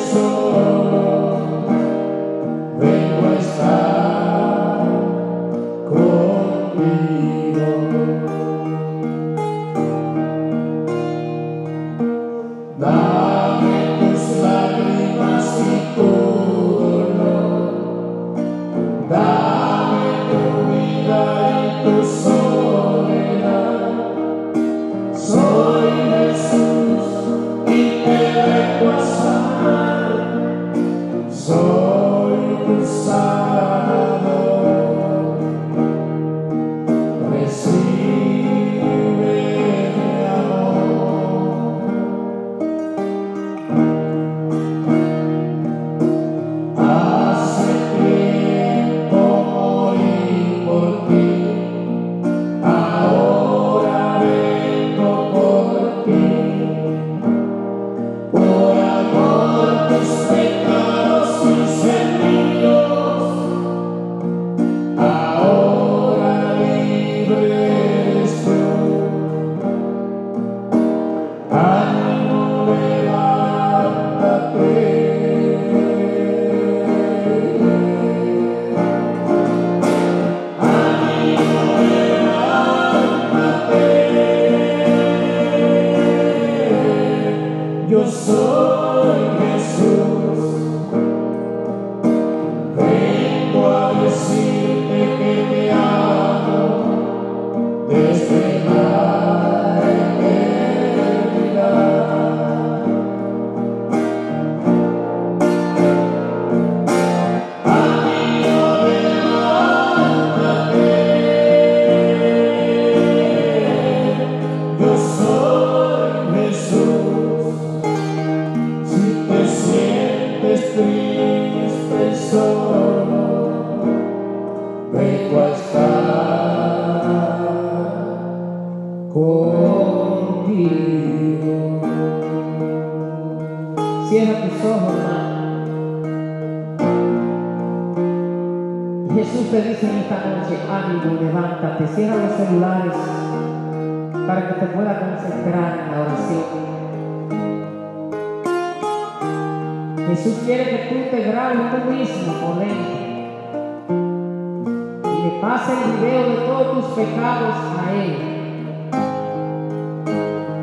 Yo soy Jesús, vengo a decirte que te amo desde la eternidad. Amigo, levántate, yo soy Jesús. Si te sientes triste y solo, vengo a estar contigo. Cierra tus ojos, hermano. Jesús te dice en esta noche, ánimo, levántate. Cierra los celulares para que te puedas concentrar en la oración. Jesús quiere que tú te grabes tú mismo por dentro y le pases el video de todos tus pecados a Él.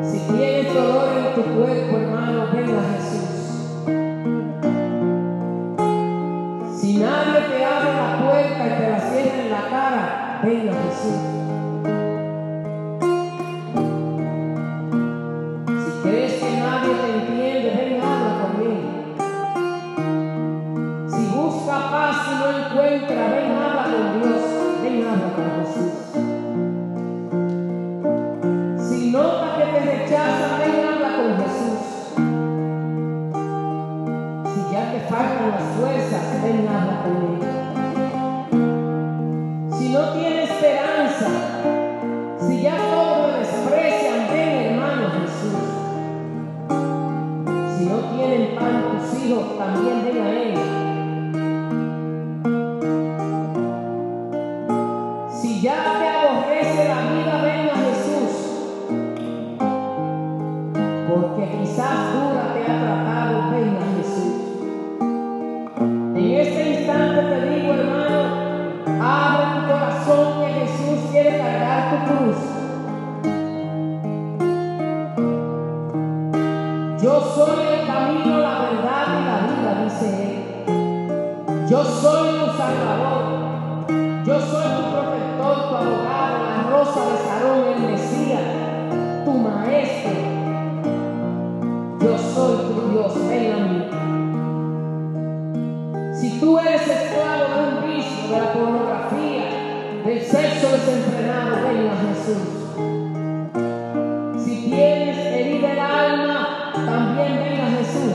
Si tienes dolor en tu cuerpo, hermano, ven a Jesús. Si nadie te abre la puerta y te la cierra en la cara, ven a Jesús. Si crees que nadie te entiende, ven, habla conmigo. Si busca paz y no encuentra, ven, habla con Dios, ven, habla con Jesús. Si nota que te rechazan, ven, habla con Jesús. Si ya te faltan las fuerzas, ven, habla con Él. Si no tienes esperanza, si ya todos lo desprecian, ven, hermano Jesús. Si no tienen pan tus hijos, también ven a Él. Si ya te aborrece la vida, ven a Jesús. Porque quizás dura te ha tratado, ven a Jesús. En este instante te digo, hermano, abre tu corazón que Jesús quiere cargar tu cruz. Yo soy el camino, la verdad y la vida, dice Él. Yo soy tu Salvador. Yo soy tu protector, tu abogado, la rosa de Sarón, el Mesías, tu maestro. Yo soy tu Dios, ven a mí. Si tú eres esclavo de un vicio, de la pornografía, del sexo desenfrenado, ven a Jesús. Si tienes herida el alma, también ven a Jesús.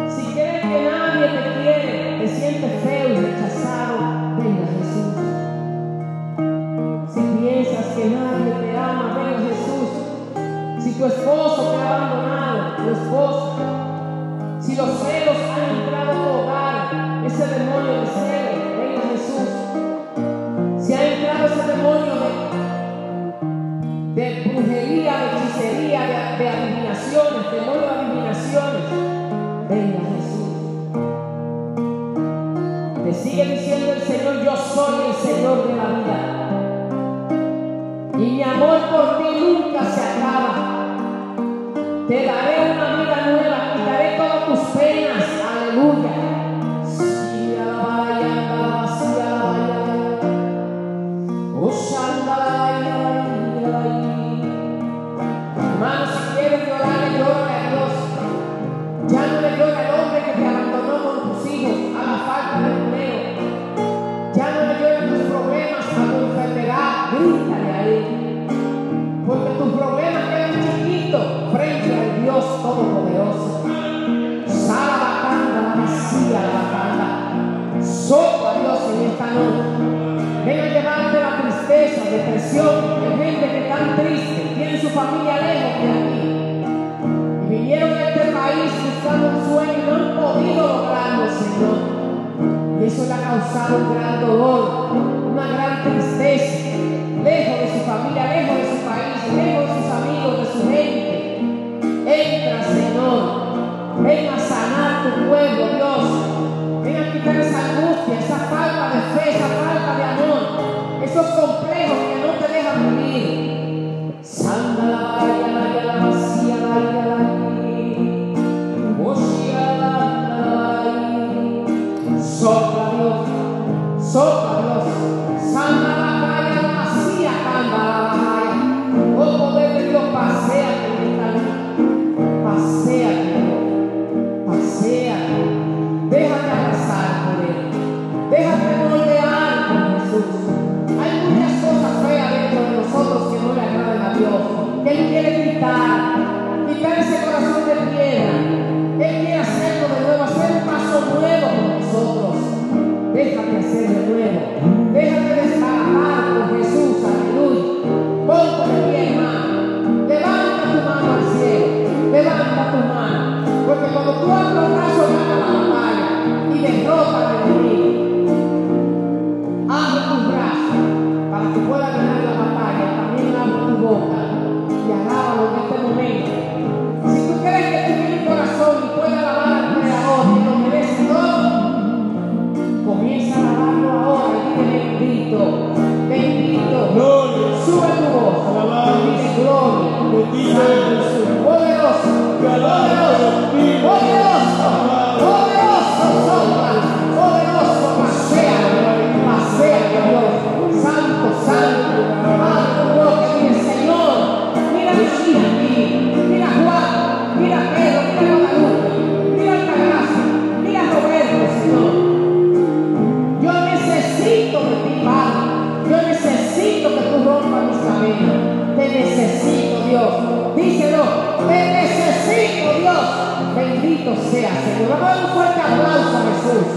Si crees que nadie te quiere, te sientes feo y rechazado, ven a Jesús. Si piensas que nadie te ama, ven a Jesús. Si tu esposo te ha abandonado, tu esposa, si los celos han entrado a tu hogar, ese demonio de celos, ven a Jesús. Si ha entrado ese demonio de brujería, de hechicería, de adivinaciones, demonio de adivinaciones, ven a Jesús. Te sigue diciendo el Señor, yo soy el Señor de la vida. Y mi amor por ti nunca se acaba. Te daré una vida nueva, quitaré todas tus penas, aleluya. Hermano, si quieres llorar, llora a Dios. Ya no le llora al hombre que te abandonó con tus hijos, a la falta de empleo. Ya no le llora tus problemas, a tu enfermedad, grítale a Él. Porque tus problemas quedan chiquitos frente al Dios Todopoderoso. Sala bacanda, la Mesía, la bacanda. Sopla a Dios en esta noche. Ven a llevarte la tristeza, depresión. Hay gente que están triste, tienen su familia lejos de aquí. Y vinieron a este país buscando un sueño y no han podido lograrlo, Señor. Y eso le ha causado un gran dolor, una gran tristeza. Lejos de su familia, lejos de su país, lejos de sus amigos, de su gente. Entra, Señor. Ven a sanar. a tu pueblo, Dios. Ven a quitar esa angustia, esa falta de fe, esa falta de amor, esos complejos que no te dejan vivir. Santa la vaya, la vacía, la sopla Dios, Santa la vaya, la vacía, canta la vaya. Oh poder de Dios, paséate en esta vida, paséate, paséate, déjate abrazar por Él, déjate moldear con Jesús. Hay muchas cosas feas dentro de nosotros que no le agradan a Dios, que Él quiere quitar ese corazón de piedra. Él quiere hacerlo de nuevo, hacer un paso nuevo con nosotros. Déjate hacer de nuevo, déjate desbaratar por Jesús, aleluya. Ponte de pie, hermano, levanta tu mano al cielo, levanta tu mano, porque cuando tú abres los brazos ganas la batalla y derrota al enemigo. Abre tus brazos para que puedas ganar la batalla. También abre tu boca y alábalo en este momento. Si tú crees que tú tienes corazón y puedes alabar al Creador y lo mereces todo, comienza a alabarlo ahora y dile bendito, bendito. Gloria. Sube tu voz, dile gloria. Bendito es Jesús. Poderoso, poderoso, poderoso, sopla, poderoso, pasea, Dios, santo, abre tu boca y dile, Señor, mira aquí, mira Juan, mira Pedro, mira Guadalupe, mira Altagracia, mira Roberto, Señor. Yo necesito de ti, Padre. Yo necesito que tú rompas mis cadenas. Te necesito, Dios. Díselo. Te necesito, Dios. Bendito sea, Señor. Vamos a dar un fuerte aplauso a Jesús.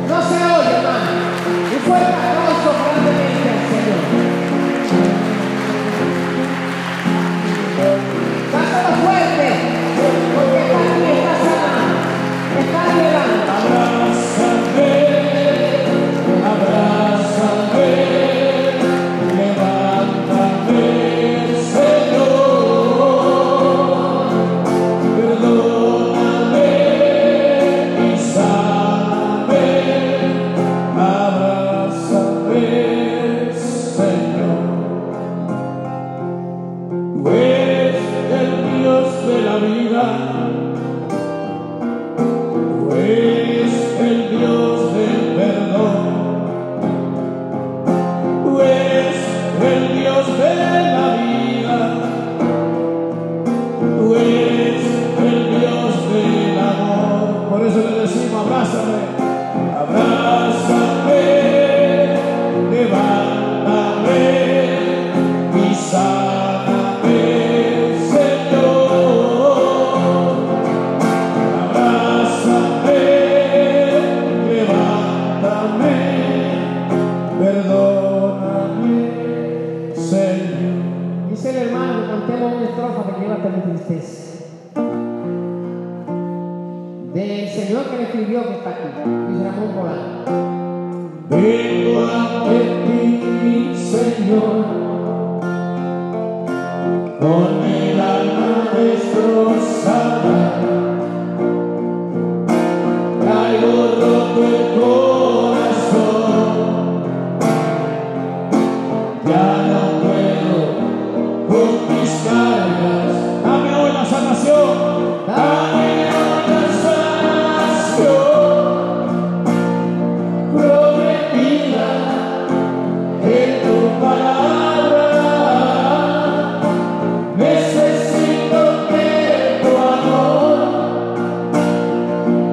No se oye, hermano. Un fuerte aplauso grandemente al Señor. Dáselo fuerte. Porque está aquí, está sanando. Está liberando. Abrázame, levántame, Señor, perdóname y sáname, abrázame, Señor. Tú eres el Dios de la vida, tú eres el Dios del perdón. El Dios de la vida, tú eres el Dios del amor. Por eso le decimos, abrázame, abrázame, levántame y sáname, Señor. Abrázame, levántame, perdóname, Señor. Dice el hermano que cantemos una estrofa que lleva mi tristeza. Del Señor que le escribió que está aquí, Luis Ramón Polanco. Vengo ante ti, Señor, con el alma destrozada, traigo roto el corazón, ya no puedo con mis cargas. Dame hoy la sanación, dame hoy la sanación prometida en tu palabra. Necesito que tu amor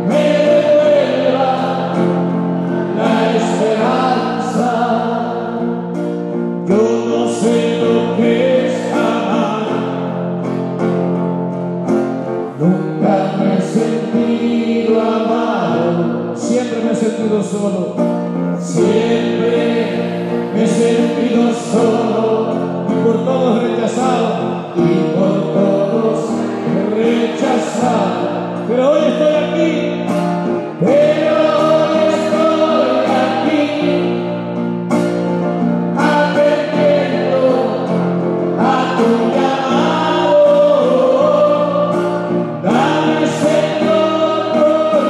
me devuelva la esperanza. Yo no sé lo que es amar, nunca me he sentido amado, siempre me he sentido solo, siempre me he sentido solo y por todos rechazado y por todos rechazado. Pero hoy estoy aquí, pero hoy estoy aquí, atendiendo a tu llamado. Dame, Señor, por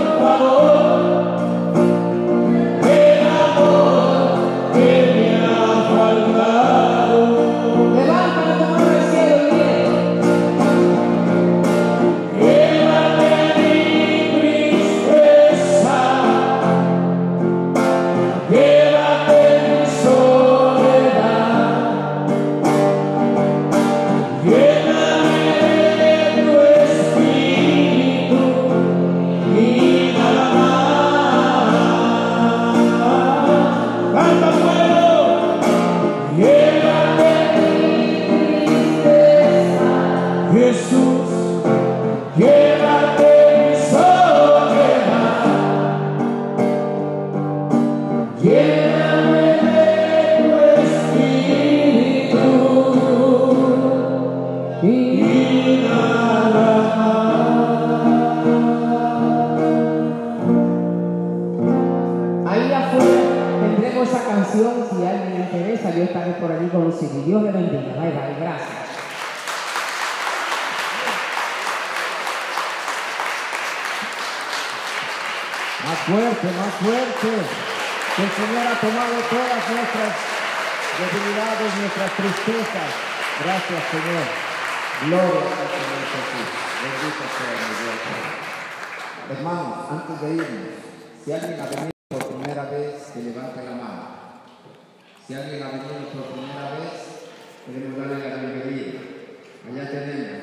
oración, si a alguien le interesa, yo estaré por allí con los CD. Dios le bendiga. Bye, bye. Gracias. Más fuerte, más fuerte. Que el Señor ha tomado todas nuestras debilidades, nuestras tristezas. Gracias, Señor. Gloria al Señor Jesús. Bendito sea mi Dios. Hermanos, antes de irnos, si alguien ha venido por primera vez, que levante la mano. Si alguien ha venido por primera vez, queremos darle la bienvenida. Allá tenemos.